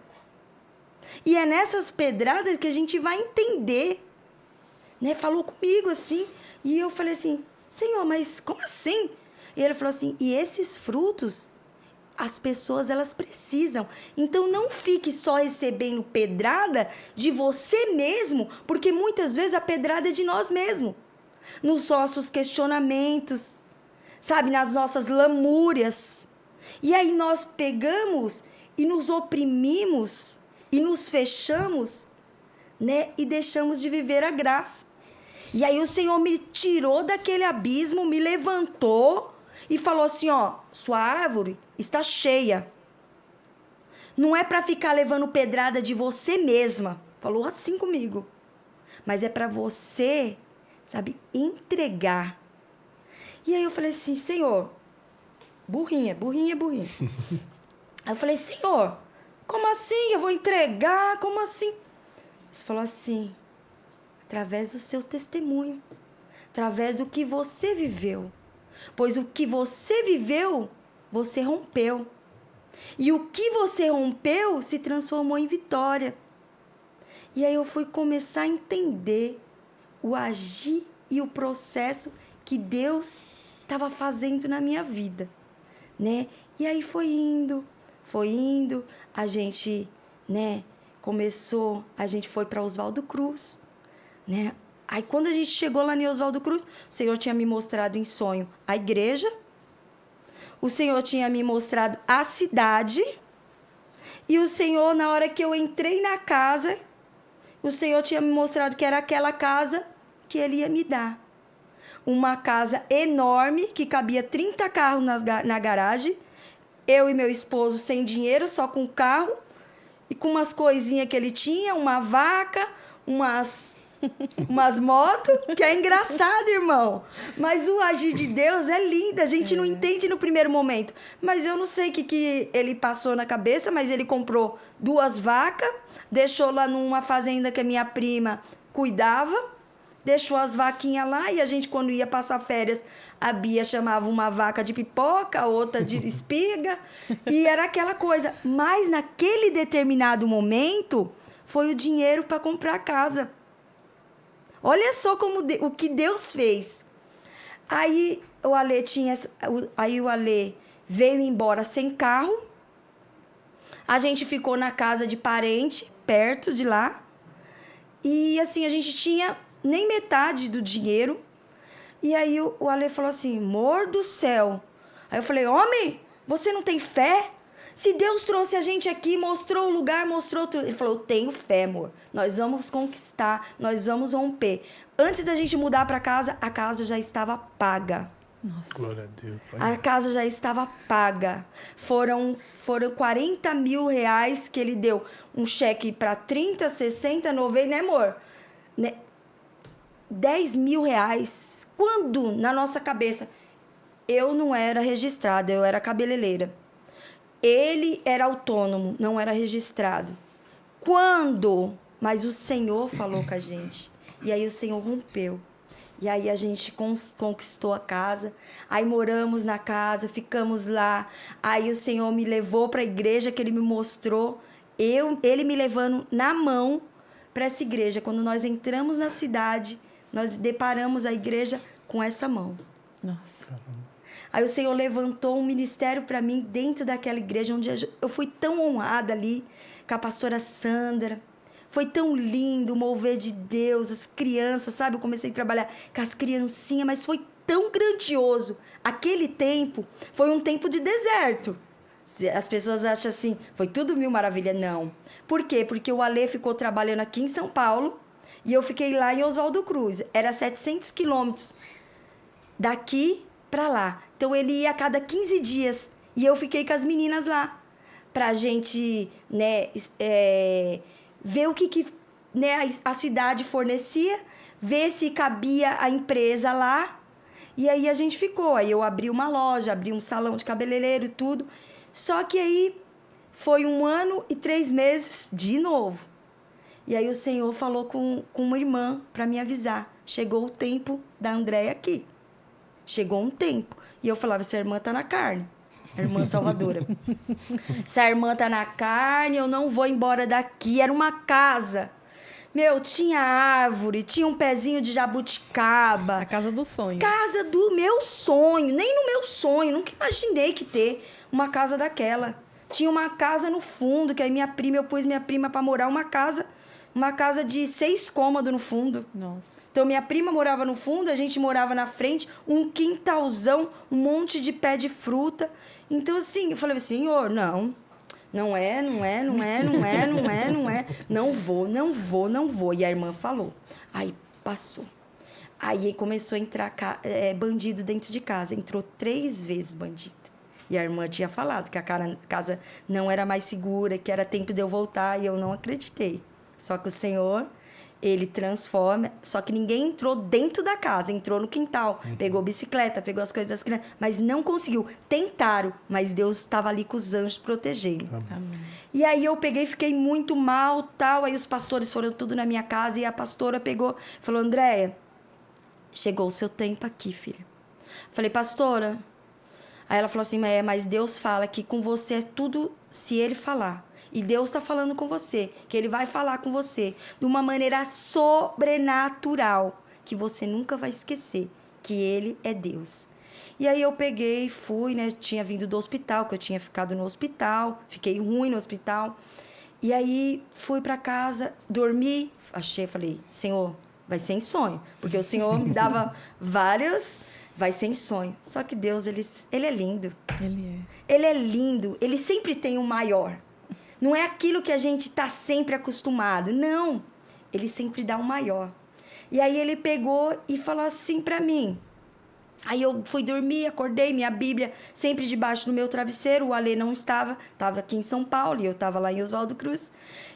E é nessas pedradas que a gente vai entender, né? Falou comigo assim, e eu falei assim, Senhor, mas como assim? E ele falou assim, e esses frutos, as pessoas, elas precisam. Então, não fique só recebendo pedrada de você mesmo, porque muitas vezes a pedrada é de nós mesmos. Nos nossos questionamentos, sabe, nas nossas lamúrias. E aí nós pegamos e nos oprimimos e nos fechamos, né? E deixamos de viver a graça. E aí o Senhor me tirou daquele abismo, me levantou e falou assim, ó, sua árvore está cheia. Não é para ficar levando pedrada de você mesma. Falou assim comigo. Mas é para você, sabe, entregar. E aí eu falei assim, Senhor, burrinha. Aí eu falei, Senhor, como assim? Eu vou entregar? Como assim? Ele falou assim, através do seu testemunho, através do que você viveu. Pois o que você viveu, você rompeu. E o que você rompeu se transformou em vitória. E aí eu fui começar a entender o agir e o processo que Deus estava fazendo na minha vida, né? E aí foi indo, a gente, né, a gente foi para Oswaldo Cruz, né? Aí quando a gente chegou lá em Oswaldo Cruz, o Senhor tinha me mostrado em sonho a igreja, o Senhor tinha me mostrado a cidade, e o Senhor, na hora que eu entrei na casa, o Senhor tinha me mostrado que era aquela casa que Ele ia me dar. Uma casa enorme, que cabia 30 carros na garagem. Eu e meu esposo sem dinheiro, só com o carro. E com umas coisinhas que ele tinha, uma vaca, umas motos, que é engraçado, irmão. Mas o agir de Deus é lindo, a gente não entende no primeiro momento. Mas eu não sei o que ele passou na cabeça, mas ele comprou 2 vacas, deixou lá numa fazenda que a minha prima cuidava, deixou as vaquinhas lá, e a gente, quando ia passar férias, a Bia chamava uma vaca de pipoca, outra de espiga, e era aquela coisa. Mas naquele determinado momento, foi o dinheiro para comprar a casa. Olha só o que Deus fez. Aí o Alê veio embora sem carro. A gente ficou na casa de parente, perto de lá. E assim, a gente tinha nem metade do dinheiro. E aí o Alê falou assim, amor do céu. Aí eu falei, homem, você não tem fé? Se Deus trouxe a gente aqui, mostrou o lugar, mostrou tudo. Ele falou, eu tenho fé, amor. Nós vamos conquistar, nós vamos romper. Antes da gente mudar para casa, a casa já estava paga.
Nossa.
Glória a Deus.
A casa já estava paga. Foram 40 mil reais que ele deu. Um cheque para 30, 60, 90, né, amor? Né? R$10.000. Quando, na nossa cabeça, eu não era registrada, eu era cabeleireira. Ele era autônomo, não era registrado. Quando? Mas o Senhor falou com a gente. E aí o Senhor rompeu. E aí a gente conquistou a casa. Aí moramos na casa, ficamos lá. Aí o Senhor me levou para a igreja que Ele me mostrou. Ele me levando na mão para essa igreja. Quando nós entramos na cidade, nós deparamos a igreja com essa mão.
Nossa.
Aí o Senhor levantou um ministério para mim dentro daquela igreja, onde eu fui tão honrada ali com a pastora Sandra. Foi tão lindo o mover de Deus, as crianças, sabe? Eu comecei a trabalhar com as criancinhas, mas foi tão grandioso. Aquele tempo foi um tempo de deserto. As pessoas acham assim, foi tudo mil maravilha. Não. Por quê? Porque o Alê ficou trabalhando aqui em São Paulo e eu fiquei lá em Oswaldo Cruz. Era 700 quilômetros daqui para lá. Então ele ia a cada 15 dias e eu fiquei com as meninas lá pra gente, né, ver o que né, a cidade fornecia, ver se cabia a empresa lá. E aí a gente ficou. Aí eu abri uma loja, abri um salão de cabeleireiro e tudo. Só que aí foi 1 ano e 3 meses de novo. E aí o Senhor falou com uma irmã para me avisar. Chegou o tempo da Andréia aqui. Chegou um tempo. E eu falava, essa irmã tá na carne. A irmã Salvadora. Se a irmã tá na carne, eu não vou embora daqui. Era uma casa. Meu, tinha árvore, tinha um pezinho de jabuticaba.
A casa do sonho.
Casa do meu sonho. Nem no meu sonho. Nunca imaginei que ter uma casa daquela. Tinha uma casa no fundo, que aí eu pus minha prima pra morar uma casa de 6 cômodos no fundo.
Nossa.
Então, minha prima morava no fundo, a gente morava na frente, um quintalzão, um monte de pé de fruta. Então, assim, eu falei, Senhor, não é. Não vou. E a irmã falou. Aí, passou. Aí, começou a entrar bandido dentro de casa. Entrou 3 vezes bandido. E a irmã tinha falado que a casa não era mais segura, que era tempo de eu voltar, e eu não acreditei. Só que o Senhor, Ele transforma. Só que ninguém entrou dentro da casa, entrou no quintal. Pegou bicicleta, pegou as coisas das crianças, mas não conseguiu. Tentaram, mas Deus estava ali com os anjos protegendo.
Amém.
E aí eu peguei, fiquei muito mal, tal. Aí os pastores foram tudo na minha casa e a pastora pegou, falou, Andréia, chegou o seu tempo aqui, filha. Falei, pastora. Aí ela falou assim, mas Deus fala que com você é tudo se Ele falar. E Deus está falando com você, que Ele vai falar com você de uma maneira sobrenatural, que você nunca vai esquecer, que Ele é Deus. E aí eu peguei, fui, né? Tinha vindo do hospital, que eu tinha ficado no hospital, fiquei ruim no hospital. E aí fui para casa, dormi, falei, Senhor, vai ser em sonho. Porque o Senhor me dava vários... Vai ser em sonho. Só que Deus, ele é lindo. Ele é lindo. Ele sempre tem o maior. Não é aquilo que a gente está sempre acostumado. Não. Ele sempre dá o maior. E aí ele pegou e falou assim para mim. Aí eu fui dormir, acordei, minha Bíblia sempre debaixo do meu travesseiro. O Alê não estava aqui em São Paulo e eu estava lá em Oswaldo Cruz.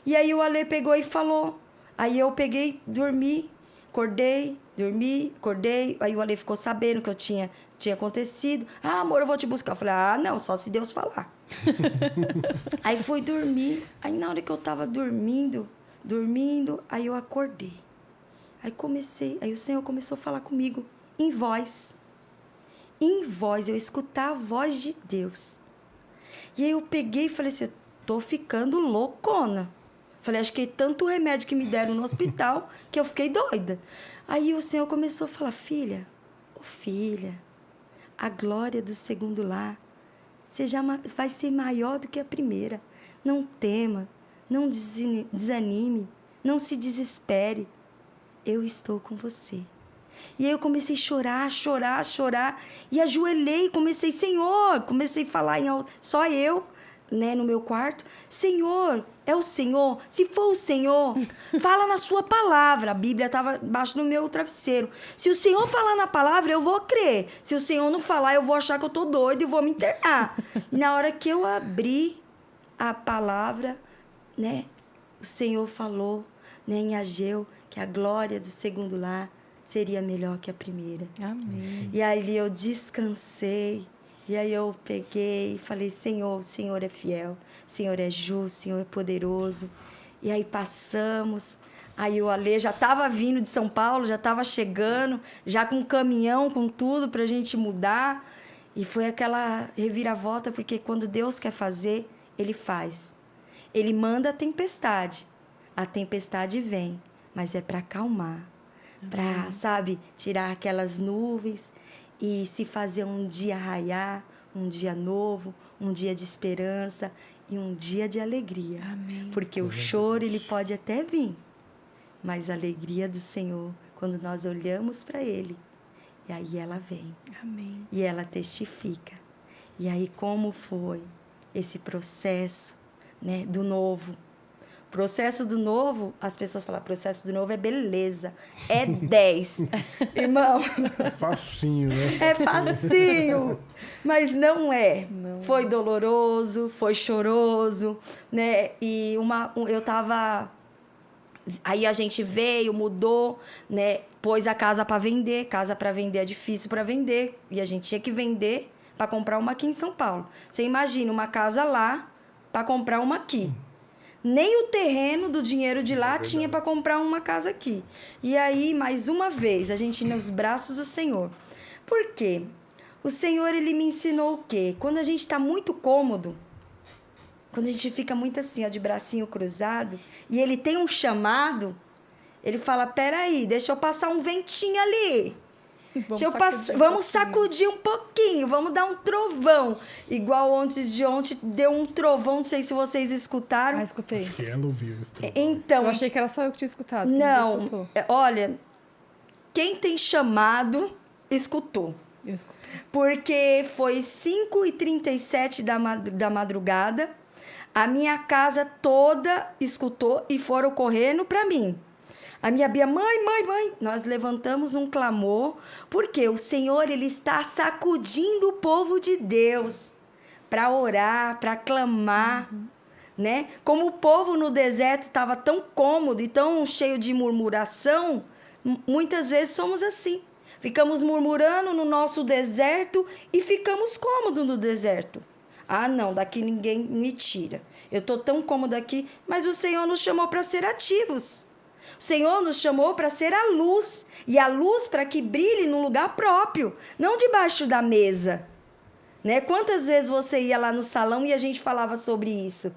E aí o Alê pegou e falou. Aí eu peguei, dormi, acordei, dormi, acordei. Aí o Alê ficou sabendo que eu tinha acontecido. Ah, amor, eu vou te buscar. Eu falei, não, só se Deus falar. Aí fui dormir. Aí na hora que eu tava dormindo, aí eu acordei. Aí o Senhor começou a falar comigo em voz. Em voz, eu escutar a voz de Deus. E aí eu peguei e falei assim, tô ficando loucona. Falei, acho que tanto remédio que me deram no hospital que eu fiquei doida. Aí o Senhor começou a falar, filha, a glória do segundo lar vai ser maior do que a primeira. Não tema, não desanime, não se desespere. Eu estou com você. E aí eu comecei a chorar. E ajoelhei, comecei a falar só eu, né, no meu quarto. Senhor, é o Senhor? Se for o Senhor, fala na sua palavra. A Bíblia estava embaixo do meu travesseiro. Se o Senhor falar na palavra, eu vou crer. Se o Senhor não falar, eu vou achar que eu estou doido e vou me internar. E na hora que eu abri a palavra, né, o Senhor falou, né, em Ageu, que a glória do segundo lar seria melhor que a primeira.
Amém.
E aí eu descansei. E aí eu peguei e falei, Senhor, o Senhor é fiel, o Senhor é justo, o Senhor é poderoso. E aí passamos. Aí o Alê já estava vindo de São Paulo, já estava chegando, já com um caminhão, com tudo para a gente mudar. E foi aquela reviravolta, porque quando Deus quer fazer, Ele faz. Ele manda a tempestade vem, mas é para acalmar, para, sabe, tirar aquelas nuvens e se fazer um dia raiar, um dia novo, um dia de esperança e um dia de alegria.
Amém.
Porque o choro, ele pode até vir, mas a alegria do Senhor, quando nós olhamos para Ele, e aí ela vem.
Amém.
E ela testifica. E aí como foi esse processo, né, do novo? Processo do novo, as pessoas falam, processo do novo é beleza, é 10. Irmão,
É facinho, né?
é facinho, mas não é.
Não.
Foi doloroso, foi choroso, né? E eu tava... Aí a gente veio, mudou, né? Pôs a casa para vender. Casa para vender é difícil para vender. E a gente tinha que vender para comprar uma aqui em São Paulo. Você imagina uma casa lá para comprar uma aqui. Nem o terreno do dinheiro de lá tinha para comprar uma casa aqui. E aí, mais uma vez, a gente nos braços do Senhor. Por quê? O Senhor, Ele me ensinou o quê? Quando a gente está muito cômodo, quando a gente fica muito assim, ó, de bracinho cruzado, e Ele tem um chamado, Ele fala, peraí, deixa eu passar um ventinho ali. Vamos sacudir um pouquinho, vamos dar um trovão. Igual antes de ontem deu um trovão, não sei se vocês escutaram.
Ah, escutei.
Acho que ela ouviu esse trovão.
Então,
Eu achei que era só eu que tinha escutado. que
não,
ninguém escutou.
olha, quem tem chamado, escutou.
Eu escutei.
Porque foi 5h37 da madrugada, a minha casa toda escutou e foram correndo para mim. A minha Bia, mãe, nós levantamos um clamor, porque o Senhor, Ele está sacudindo o povo de Deus para orar, para clamar, né? Como o povo no deserto estava tão cômodo e tão cheio de murmuração, muitas vezes somos assim. Ficamos murmurando no nosso deserto e ficamos cômodos no deserto. Ah, não, daqui ninguém me tira. Eu estou tão cômodo aqui, mas o Senhor nos chamou para ser ativos. O Senhor nos chamou para ser a luz, e a luz para que brilhe num lugar próprio, não debaixo da mesa. Né? Quantas vezes você ia lá no salão e a gente falava sobre isso?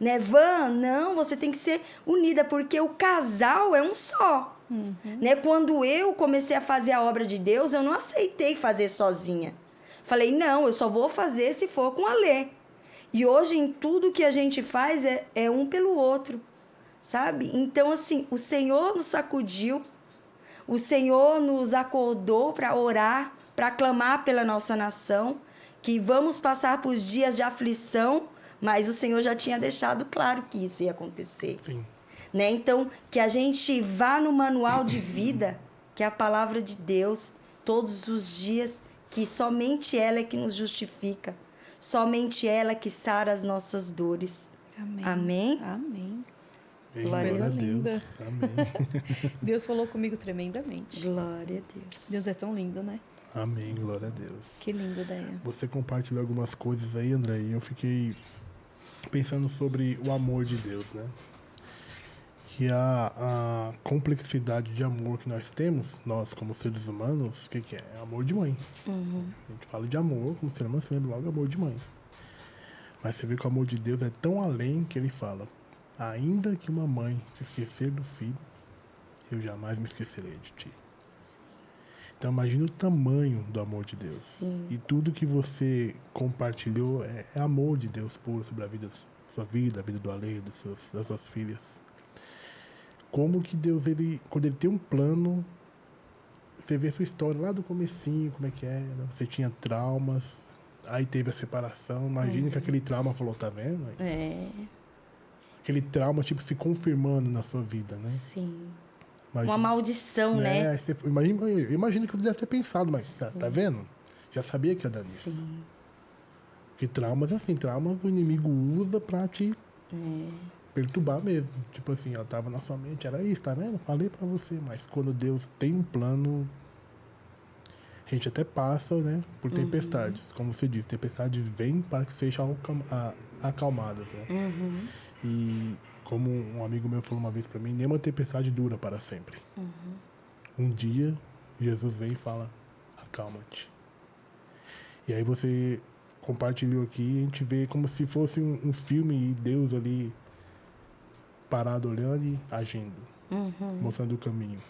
Né? Van, não, você tem que ser unida, porque o casal é um só. Né? Quando eu comecei a fazer a obra de Deus, eu não aceitei fazer sozinha. Falei, não, eu só vou fazer se for com a Lê. E hoje, em tudo que a gente faz, é um pelo outro. Sabe? Então, assim, o Senhor nos sacudiu, o Senhor nos acordou para orar, para clamar pela nossa nação, que vamos passar por dias de aflição, mas o Senhor já tinha deixado claro que isso ia acontecer.
Sim.
Né? Então, que a gente vá no manual de vida, que é a palavra de Deus, todos os dias, que somente ela é que nos justifica, somente ela que sara as nossas dores.
Amém.
Amém?
Amém.
Glória
Glória
a
a Deus.
linda.
Amém.
Deus falou comigo tremendamente.
Glória a Deus.
Deus é tão lindo, né?
Amém, glória a Deus.
Que lindo, Deia.
Você compartilhou algumas coisas aí, André, e eu fiquei pensando sobre o amor de Deus, né? Que a complexidade de amor que nós temos, nós como seres humanos, o que é? É amor de mãe. A gente fala de amor, como ser humano, você lembra logo amor de mãe. Mas você vê que o amor de Deus é tão além que ele fala, ainda que uma mãe se esquecer do filho, eu jamais me esquecerei de ti. Então imagina o tamanho do amor de Deus.
Sim.
E tudo que você compartilhou é amor de Deus puro sobre a vida, sua vida, a vida do Alê, das suas filhas. Como que Deus, quando ele tem um plano, você vê a sua história lá do comecinho, como é que era, você tinha traumas, aí teve a separação, imagina que aquele trauma falou, tá vendo?
É,
Aquele trauma, tipo, se confirmando na sua vida, né?
sim.
Imagina,
Uma maldição, né?
Aí você, imagina que você deve ter pensado, mas tá vendo? Já sabia que ia dar nisso.
Sim.
Porque traumas, assim, traumas o inimigo usa pra te perturbar mesmo. Tipo assim, ela tava na sua mente, era isso, tá vendo? Falei pra você, mas quando Deus tem um plano, a gente até passa, né, por tempestades. Como você disse, tempestades vêm para que sejam acalmadas, né? E como um amigo meu falou uma vez pra mim, nenhuma tempestade dura para sempre. Um dia, Jesus vem e fala, acalma-te. E aí você compartilhou aqui e a gente vê como se fosse um filme e Deus ali parado olhando e agindo, mostrando o caminho.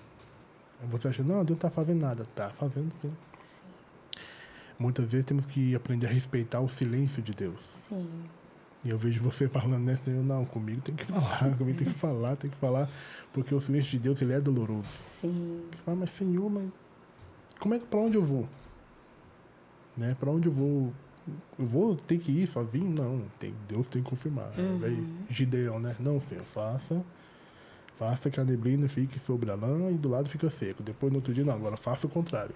Aí você acha, não, Deus não tá fazendo nada. Tá fazendo sim. Muitas vezes temos que aprender a respeitar o silêncio de Deus.
Sim.
E eu vejo você falando, né, Senhor, não, comigo tem que falar, tem que falar, porque o silêncio de Deus, ele é doloroso.
Sim.
Você fala, mas Senhor, mas pra onde eu vou? Né, pra onde eu vou? Eu vou ter que ir sozinho? Não, Deus tem que confirmar. Aí, Gideão, né? Não, Senhor, faça que a neblina fique sobre a lã e do lado fica seco. Depois, no outro dia, não, agora faça o contrário.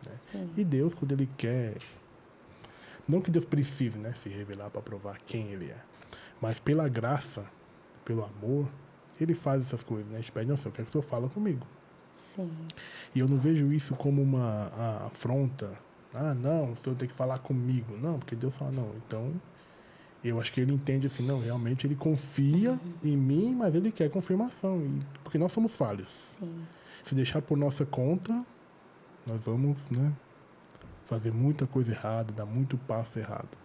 Né? E Deus, quando Ele quer... Não que Deus precise, né, se revelar para provar quem Ele é. Mas pela graça, pelo amor, Ele faz essas coisas, né? A gente pede, não, Senhor, eu quero que o Senhor fala comigo.
Sim.
E eu não vejo isso como uma afronta. Ah, não, o Senhor tem que falar comigo. Não, porque Deus fala, não. Então, eu acho que Ele entende assim, não, realmente Ele confia em mim, mas Ele quer confirmação. Porque nós somos falhos.
Sim.
Se deixar por nossa conta, nós vamos, né, fazer muita coisa errada, dar muito passo errado.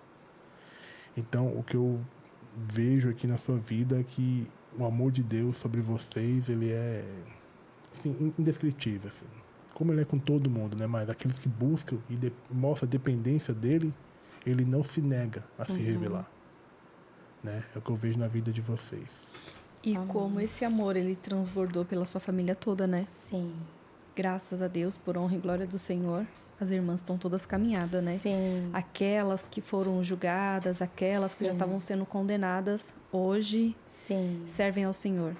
Então, o que eu vejo aqui na sua vida é que o amor de Deus sobre vocês, ele é, assim, indescritível, assim. Como Ele é com todo mundo, né? Mas aqueles que buscam e mostram a dependência dele, Ele não se nega a se revelar. Né? É o que eu vejo na vida de vocês.
E como esse amor, ele transbordou pela sua família toda, né?
Sim.
Graças a Deus, por honra e glória do Senhor, as irmãs estão todas caminhadas, né?
Sim.
Aquelas que foram julgadas, aquelas que já estavam sendo condenadas, hoje servem ao Senhor.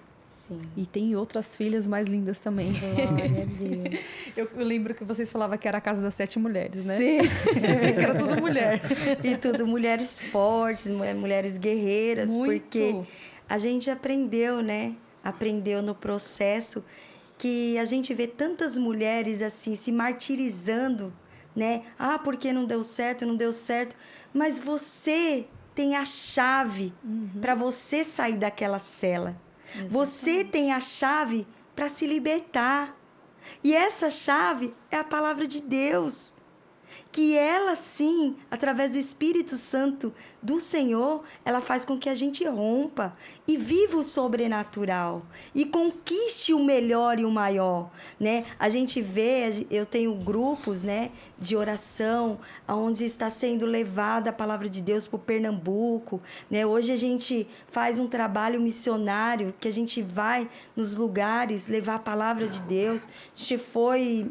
Sim.
E tem outras filhas mais lindas também.
Glória a Deus.
Eu lembro que vocês falavam que era a casa das 7 mulheres, né?
Sim.
Que era tudo mulher.
E tudo mulheres fortes, mulheres guerreiras,
Muito.
Porque a gente aprendeu, né? Aprendeu no processo que a gente vê tantas mulheres assim se martirizando, né? Ah, porque não deu certo, não deu certo. Mas você tem a chave para você sair daquela cela. Exatamente. Você tem a chave para se libertar. E essa chave é a palavra de Deus. Que ela, sim, através do Espírito Santo do Senhor, ela faz com que a gente rompa e viva o sobrenatural e conquiste o melhor e o maior, né? A gente vê, eu tenho grupos, né, de oração, onde está sendo levada a palavra de Deus para o Pernambuco, né? Hoje a gente faz um trabalho missionário, que a gente vai nos lugares levar a palavra de Deus. A gente foi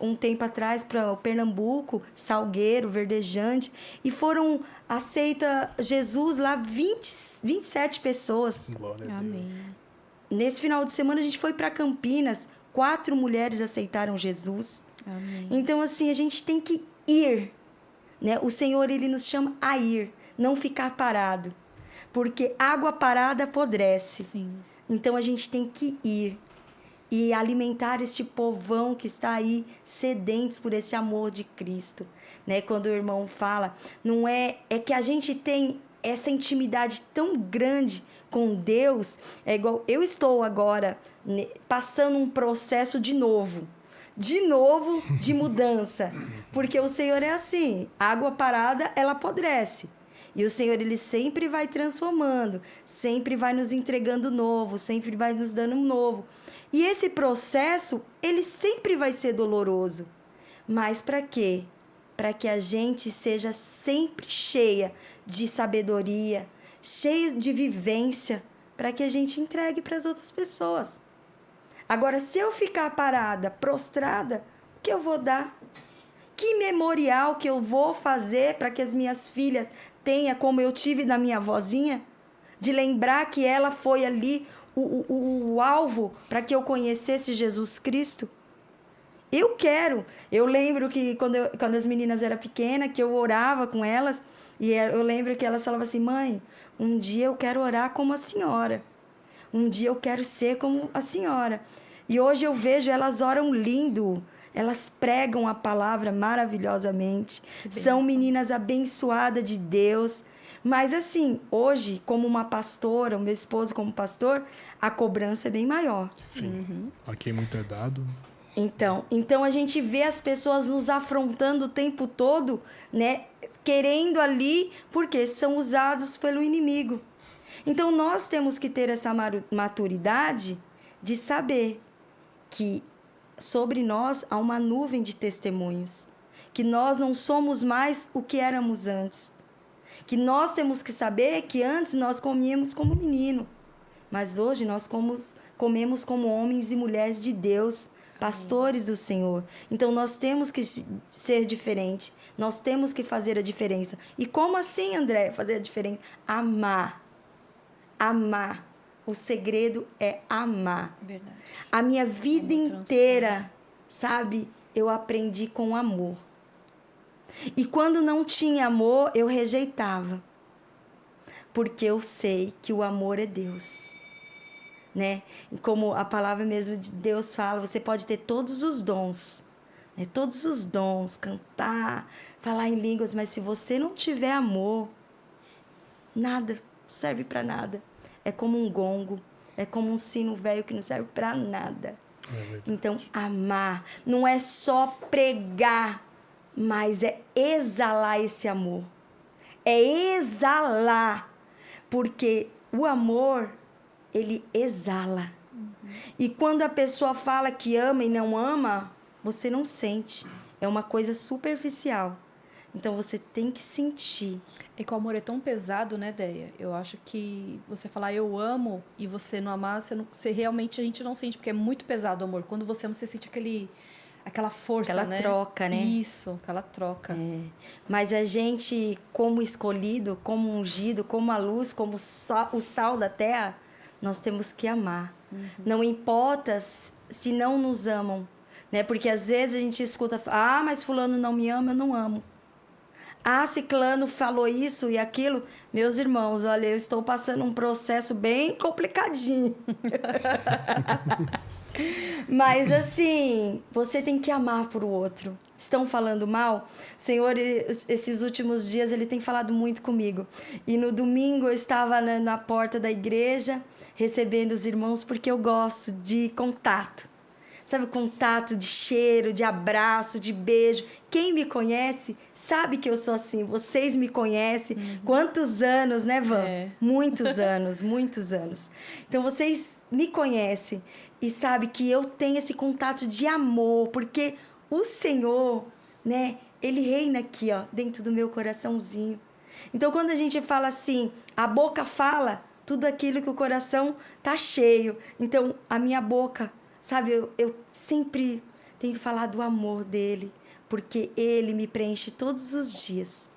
um tempo atrás para o Pernambuco, Salgueiro, Verdejante, e foram aceitas Jesus lá 27 pessoas.
Glória a Deus.
Amém.
Nesse final de semana a gente foi para Campinas, 4 mulheres aceitaram Jesus.
Amém.
Então assim, a gente tem que ir, né? O Senhor, Ele nos chama a ir, não ficar parado, porque água parada apodrece.
Sim.
Então a gente tem que ir e alimentar este povão que está aí sedentos por esse amor de Cristo, né? Quando o irmão fala, não é que a gente tem essa intimidade tão grande com Deus, é igual eu estou agora, né, passando um processo de novo de mudança, porque o Senhor é assim, água parada ela apodrece. E o Senhor, Ele sempre vai transformando, sempre vai nos entregando novo, sempre vai nos dando um novo. E esse processo, ele sempre vai ser doloroso. Mas para quê? Para que a gente seja sempre cheia de sabedoria, cheia de vivência, para que a gente entregue para as outras pessoas. Agora, se eu ficar parada, prostrada, o que eu vou dar? Que memorial que eu vou fazer para que as minhas filhas tenham, como eu tive da minha avózinha, de lembrar que ela foi ali o alvo para que eu conhecesse Jesus Cristo? Eu quero. Eu lembro que quando as meninas eram pequenas, que eu orava com elas, E eu lembro que elas falavam assim, mãe, um dia eu quero orar como a senhora. Um dia eu quero ser como a senhora. E hoje eu vejo, elas oram lindo. Elas pregam a palavra maravilhosamente. São meninas abençoadas de Deus. Mas assim, hoje, como uma pastora, o meu esposo como pastor, a cobrança é bem maior.
Sim. A quem muito é dado.
Então a gente vê as pessoas nos afrontando o tempo todo, né? Querendo ali, porque são usados pelo inimigo. Então nós temos que ter essa maturidade de saber que sobre nós há uma nuvem de testemunhos, que nós não somos mais o que éramos antes, que nós temos que saber que antes nós comíamos como menino, mas hoje nós comemos como homens e mulheres de Deus, pastores do Senhor. Então nós temos que ser diferente, nós temos que fazer a diferença. E como assim, André, fazer a diferença? Amar. Amar. O segredo é amar.
Verdade.
A minha vida inteira, sabe, eu aprendi com amor. E quando não tinha amor, eu rejeitava. Porque eu sei que o amor é Deus. Né? Como a palavra mesmo de Deus fala, você pode ter todos os dons. Né? Todos os dons, cantar, falar em línguas, mas se você não tiver amor, nada serve para nada. É como um gongo, é como um sino velho que não serve para nada. Então, amar não é só pregar, mas é exalar esse amor. É exalar, porque o amor, ele exala. E quando a pessoa fala que ama e não ama, você não sente. É uma coisa superficial. Então, você tem que sentir.
E que o amor é tão pesado, né, Deia? Eu acho que você falar eu amo e você não amar, você realmente a gente não sente, porque é muito pesado o amor. Quando você ama, você sente aquela força,
aquela
né?
troca, né?
Isso, aquela troca.
É. Mas a gente, como escolhido, como ungido, como a luz, como o sal da terra, nós temos que amar. Não importa se não nos amam, né? Porque às vezes a gente escuta, mas fulano não me ama, eu não amo. Ciclano falou isso e aquilo. Meus irmãos, olha, eu estou passando um processo bem complicadinho. Mas assim, você tem que amar por o outro. Estão falando mal? O Senhor, esses últimos dias, Ele tem falado muito comigo. E no domingo eu estava na porta da igreja, recebendo os irmãos, porque eu gosto de contato. Sabe, contato de cheiro, de abraço, de beijo. Quem me conhece sabe que eu sou assim. Vocês me conhecem. Quantos anos, né, Van? Muitos anos, muitos anos. Então, vocês me conhecem e sabem que eu tenho esse contato de amor, porque o Senhor, né, Ele reina aqui, ó, dentro do meu coraçãozinho. Então, quando a gente fala assim, a boca fala tudo aquilo que o coração tá cheio. Então, a minha boca... Sabe, eu sempre tento falar do amor dele, porque ele me preenche todos os dias.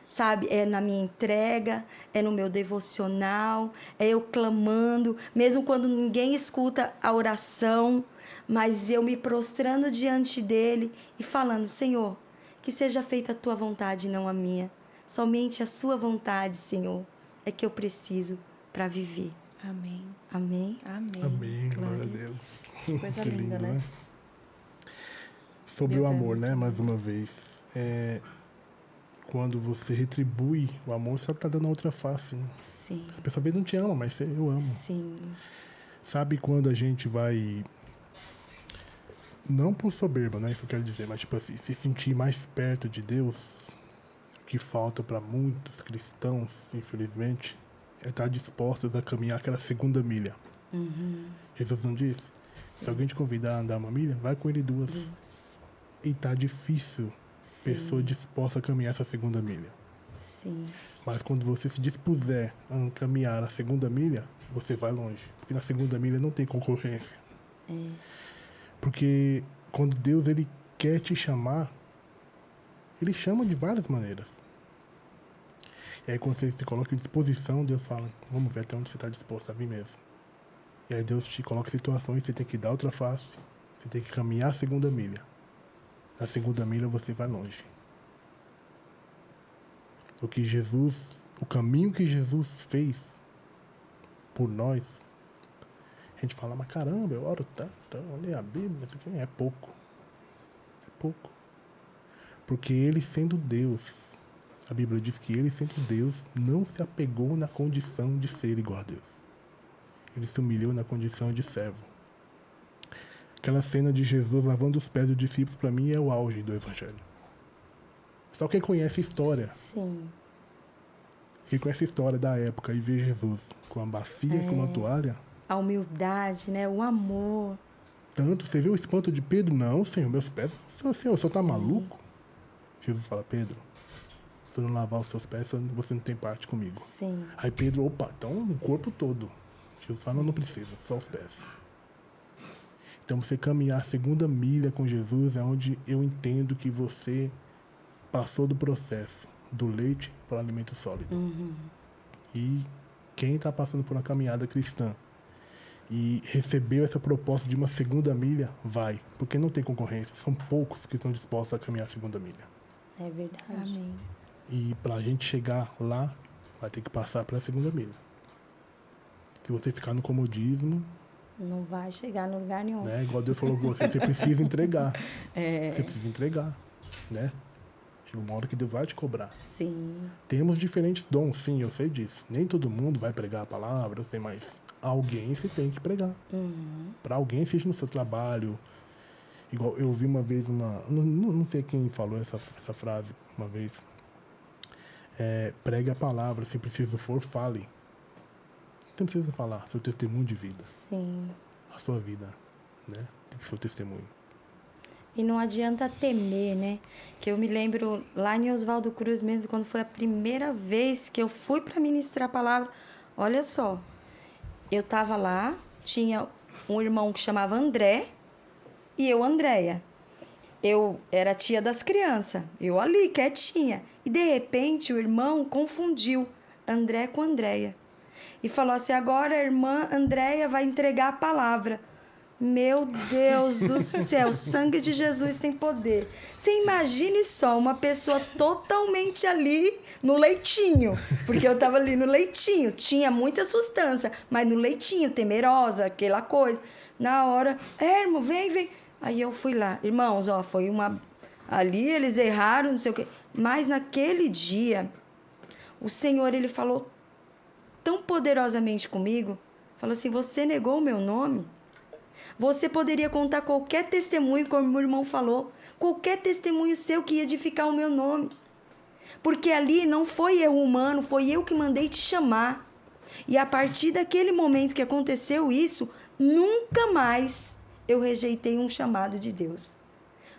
Sabe, é na minha entrega, é no meu devocional, é eu clamando, mesmo quando ninguém escuta a oração, mas eu me prostrando diante dele e falando, Senhor, que seja feita a tua vontade, não a minha. Somente a sua vontade, Senhor, é que eu preciso para viver.
Amém.
Amém.
Amém.
Amém, glória a Deus.
Que coisa linda, né?
Sobre
Deus
o
é
amor,
muito
né?
bom.
Mais uma vez. Quando você retribui o amor, você tá dando outra face. Né?
Sim.
A pessoa não te ama, mas eu amo.
Sim.
Sabe quando a gente vai... Não por soberba, né? Isso eu quero dizer. Mas, tipo assim, se sentir mais perto de Deus, o que falta para muitos cristãos, infelizmente, é estar dispostos a caminhar aquela segunda milha. Jesus não disse? Se alguém te convidar a andar uma milha, vai com ele duas. E tá difícil pessoa disposta a caminhar essa segunda milha.
Sim.
Mas quando você se dispuser a caminhar a segunda milha, você vai longe. Porque na segunda milha não tem concorrência. Porque quando Deus ele quer te chamar, ele chama de várias maneiras. E aí quando você se coloca em disposição, Deus fala, vamos ver até onde você está disposto a vir mesmo. E aí Deus te coloca em situações que você tem que dar outra face, você tem que caminhar a segunda milha. Na segunda milha você vai longe. o caminho que Jesus fez por nós, a gente fala, mas caramba, eu oro tanto, eu leio a Bíblia, isso aqui é pouco. É pouco. Porque ele sendo Deus, a Bíblia diz que ele sendo Deus, não se apegou na condição de ser igual a Deus. Ele se humilhou na condição de servo. Aquela cena de Jesus lavando os pés dos discípulos, para mim, é o auge do Evangelho. Só quem conhece a história,
Sim.
quem conhece a história da época e vê Jesus com uma bacia, com uma toalha,
A humildade, né? O amor.
tanto, você viu o espanto de Pedro? Não, Senhor, meus pés, Senhor, o Senhor tá maluco? Jesus fala, Pedro, se eu não lavar os seus pés, você não tem parte comigo.
Sim.
Aí Pedro, opa, então o corpo todo. Jesus fala, não precisa, só os pés. Então você caminhar a segunda milha com Jesus é onde eu entendo que você passou do processo do leite para o alimento sólido. E quem está passando por uma caminhada cristã e recebeu essa proposta de uma segunda milha, vai. Porque não tem concorrência. São poucos que estão dispostos a caminhar a segunda milha.
É verdade.
Amém.
E para a gente chegar lá, vai ter que passar pela segunda milha. Se você ficar no comodismo,
Não vai chegar no lugar nenhum.
né? Igual Deus falou com você, você precisa entregar. Você precisa entregar, né? Chega uma hora que Deus vai te cobrar.
Sim.
Temos diferentes dons, sim, eu sei disso. Nem todo mundo vai pregar a palavra, eu sei, mas alguém você tem que pregar. Para alguém, seja no seu trabalho. Igual eu vi uma vez não sei quem falou essa frase uma vez. Pregue a palavra, se preciso for, fale. Não precisa falar, seu testemunho de vida.
Sim.
A sua vida, né? Tem que ser o testemunho.
E não adianta temer, né? Que eu me lembro lá em Oswaldo Cruz mesmo, quando foi a primeira vez que eu fui para ministrar a palavra. Olha só, eu tava lá, tinha um irmão que chamava André e eu, Andréia. Eu era tia das crianças, eu ali, quietinha. E de repente o irmão confundiu André com Andréia. E falou assim, agora a irmã Andréia vai entregar a palavra. Meu Deus do céu, o sangue de Jesus tem poder. Você imagine só, uma pessoa totalmente ali no leitinho. Porque eu tava ali no leitinho, tinha muita sustância, mas no leitinho, temerosa, aquela coisa. Na hora, irmão, vem. Aí eu fui lá. Irmãos, ó, foi uma... Ali eles erraram, não sei o quê. Mas naquele dia, o Senhor, ele falou tão poderosamente comigo. Falou assim, você negou o meu nome? Você poderia contar qualquer testemunho, como meu irmão falou, qualquer testemunho seu que ia edificar o meu nome. Porque ali não foi erro humano, foi eu que mandei te chamar. E a partir daquele momento que aconteceu isso, nunca mais eu rejeitei um chamado de Deus.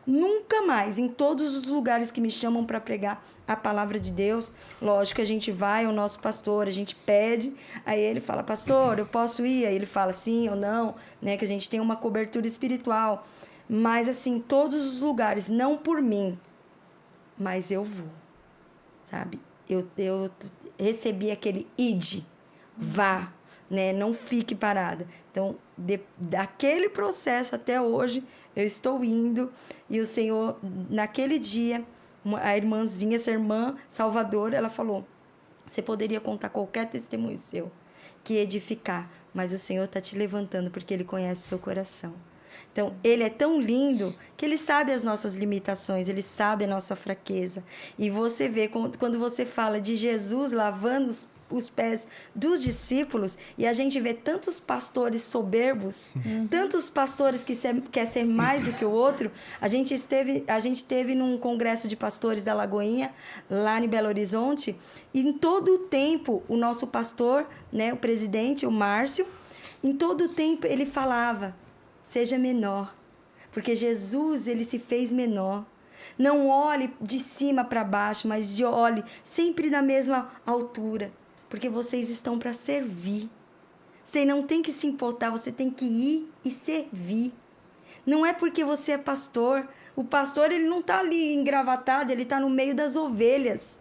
Nunca mais, em todos os lugares que me chamam para pregar a palavra de Deus, lógico que a gente vai ao nosso pastor, a gente pede, aí ele fala, pastor, eu posso ir? Aí ele fala sim ou não, né? Que a gente tem uma cobertura espiritual. Mas assim, todos os lugares, não por mim, mas eu vou, sabe? Eu recebi aquele ide, vá, né? Não fique parada. Então, daquele processo até hoje, eu estou indo e o Senhor, naquele dia, a irmãzinha, essa irmã salvadora, ela falou, você poderia contar qualquer testemunho seu que edificar, mas o Senhor está te levantando porque Ele conhece seu coração. Então, Ele é tão lindo que Ele sabe as nossas limitações, Ele sabe a nossa fraqueza. E você vê, quando você fala de Jesus lavando os pés dos discípulos, e a gente vê tantos pastores soberbos, tantos pastores que quer ser mais do que o outro. A gente esteve num congresso de pastores da Lagoinha, lá em Belo Horizonte, e em todo o tempo, o nosso pastor, né, o presidente, o Márcio, em todo o tempo ele falava, seja menor, porque Jesus, ele se fez menor. Não olhe de cima para baixo, mas olhe sempre na mesma altura. Porque vocês estão para servir. Você não tem que se importar, você tem que ir e servir. Não é porque você é pastor. O pastor, ele não está ali engravatado, ele está no meio das ovelhas.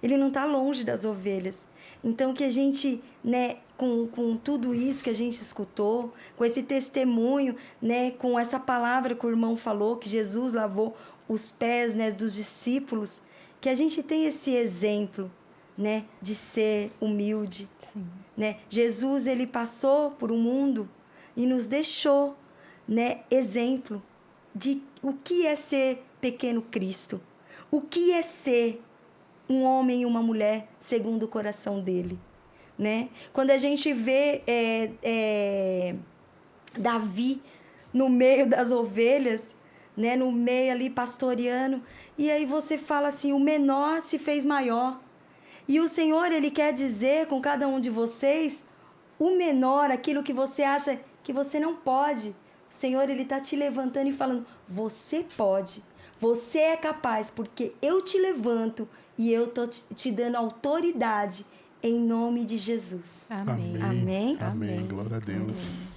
Ele não está longe das ovelhas. Então, que a gente, né, com tudo isso que a gente escutou, com esse testemunho, né, com essa palavra que o irmão falou, que Jesus lavou os pés, né, dos discípulos, que a gente tenha esse exemplo, né, de ser humilde.
Sim.
Né? Jesus, ele passou por um mundo e nos deixou, né, exemplo de o que é ser pequeno Cristo, o que é ser um homem e uma mulher segundo o coração dele, né? Quando a gente vê Davi no meio das ovelhas, né, no meio ali pastoreando, e aí você fala assim, o menor se fez maior. E o Senhor, ele quer dizer com cada um de vocês, o menor, aquilo que você acha que você não pode. O Senhor, ele está te levantando e falando, você pode, você é capaz, porque eu te levanto e eu estou te dando autoridade em nome de Jesus.
Amém.
Amém?
Amém. Glória a Deus.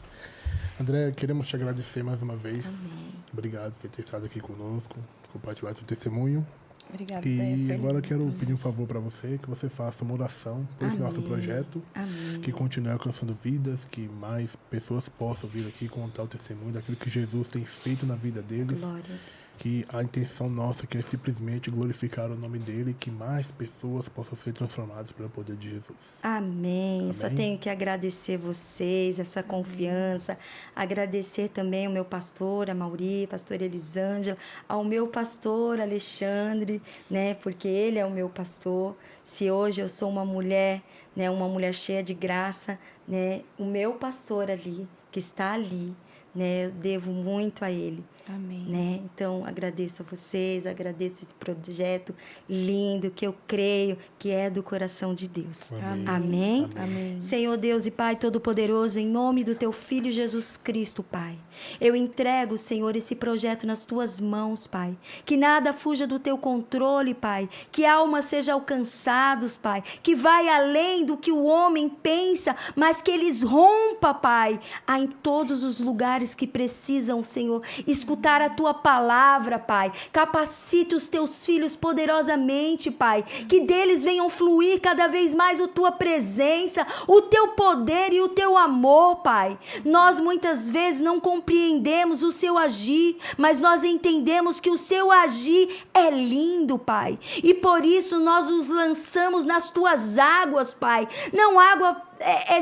André, queremos te agradecer mais uma vez.
Amém.
Obrigado por ter estado aqui conosco, compartilhar seu testemunho.
Obrigada,
E agora eu quero pedir um favor para você, que você faça uma oração por esse nosso projeto,
Amém.
que continue alcançando vidas, que mais pessoas possam vir aqui contar o testemunho daquilo que Jesus tem feito na vida deles.
Glória a Deus.
Que a intenção nossa aqui é simplesmente glorificar o nome dele, que mais pessoas possam ser transformadas pelo poder de Jesus.
Amém. Só
Amém.
tenho que agradecer vocês, essa confiança. Agradecer também ao meu pastor, a Mauri, pastor Elisângela, ao meu pastor Alexandre, né? Porque ele é o meu pastor. Se hoje eu sou uma mulher, né? Uma mulher cheia de graça, né? O meu pastor ali, que está ali, né? Eu devo muito a ele.
Amém.
Né? Então, agradeço a vocês, agradeço esse projeto lindo que eu creio que é do coração de Deus.
Amém.
Amém?
Amém.
Senhor Deus e Pai Todo-Poderoso, em nome do Teu Filho Jesus Cristo, Pai, eu entrego, Senhor, esse projeto nas Tuas mãos, Pai. Que nada fuja do Teu controle, Pai. Que almas sejam alcançados, Pai. Que vai além do que o homem pensa, mas que eles rompa, Pai, em todos os lugares que precisam, Senhor, escutar a Tua palavra, Pai. Capacite os Teus filhos poderosamente, Pai. Que deles venham fluir cada vez mais a Tua presença, o Teu poder e o Teu amor, Pai. Nós muitas vezes não compreendemos o Seu agir, mas nós entendemos que o Seu agir é lindo, Pai. E por isso nós nos lançamos nas Tuas águas, Pai. Não água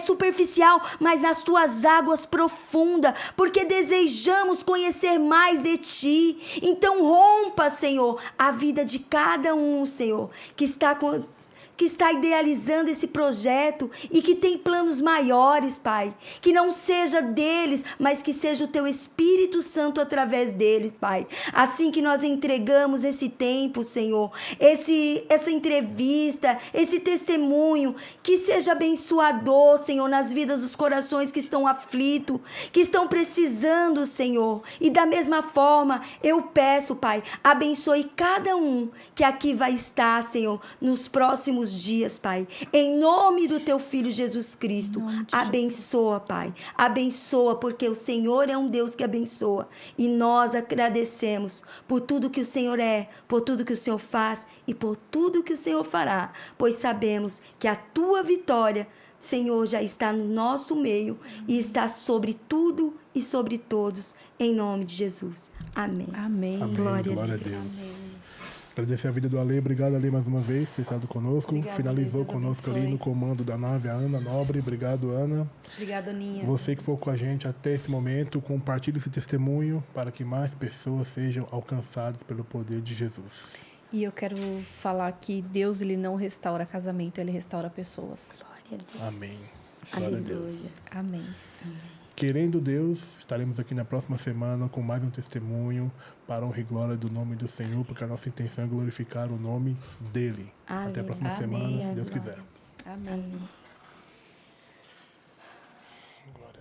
superficial, mas nas Tuas águas profundas, porque desejamos conhecer mais de Ti. Então rompa, Senhor, a vida de cada um, Senhor, que está idealizando esse projeto e que tem planos maiores, Pai. Que não seja deles, mas que seja o Teu Espírito Santo através deles, Pai. Assim que nós entregamos esse tempo, Senhor, essa entrevista, esse testemunho, que seja abençoador, Senhor, nas vidas dos corações que estão aflitos, que estão precisando, Senhor. E da mesma forma, eu peço, Pai, abençoe cada um que aqui vai estar, Senhor, nos próximos dias, Pai, em nome do Teu Filho Jesus Cristo. Abençoa, Pai, abençoa, porque o Senhor é um Deus que abençoa, e nós agradecemos por tudo que o Senhor é, por tudo que o Senhor faz e por tudo que o Senhor fará, pois sabemos que a Tua vitória, Senhor, já está no nosso meio e está sobre tudo e sobre todos, em nome de Jesus. Amém.
Amém.
Amém.
Glória a
Deus. Agradecer a vida do Ale. Obrigado, Ale, mais uma vez, por ter estado conosco.
Obrigada,
Finalizou
Deus
conosco
abençoe.
ali no comando da nave a Ana Nobre. Obrigado, Ana.
Obrigada, Aninha.
Você que for com a gente até esse momento, compartilhe esse testemunho para que mais pessoas sejam alcançadas pelo poder de Jesus.
E eu quero falar que Deus, ele não restaura casamento, ele restaura pessoas.
Glória a Deus.
Amém. Glória a Deus.
Aleluia.
Amém.
Querendo Deus, estaremos aqui na próxima semana com mais um testemunho para honra e glória do nome do Senhor, porque a nossa intenção é glorificar o nome dEle. Até a próxima
Amém.
semana, se Deus
Glória a
quiser.
Amém.
Amém.
Glória.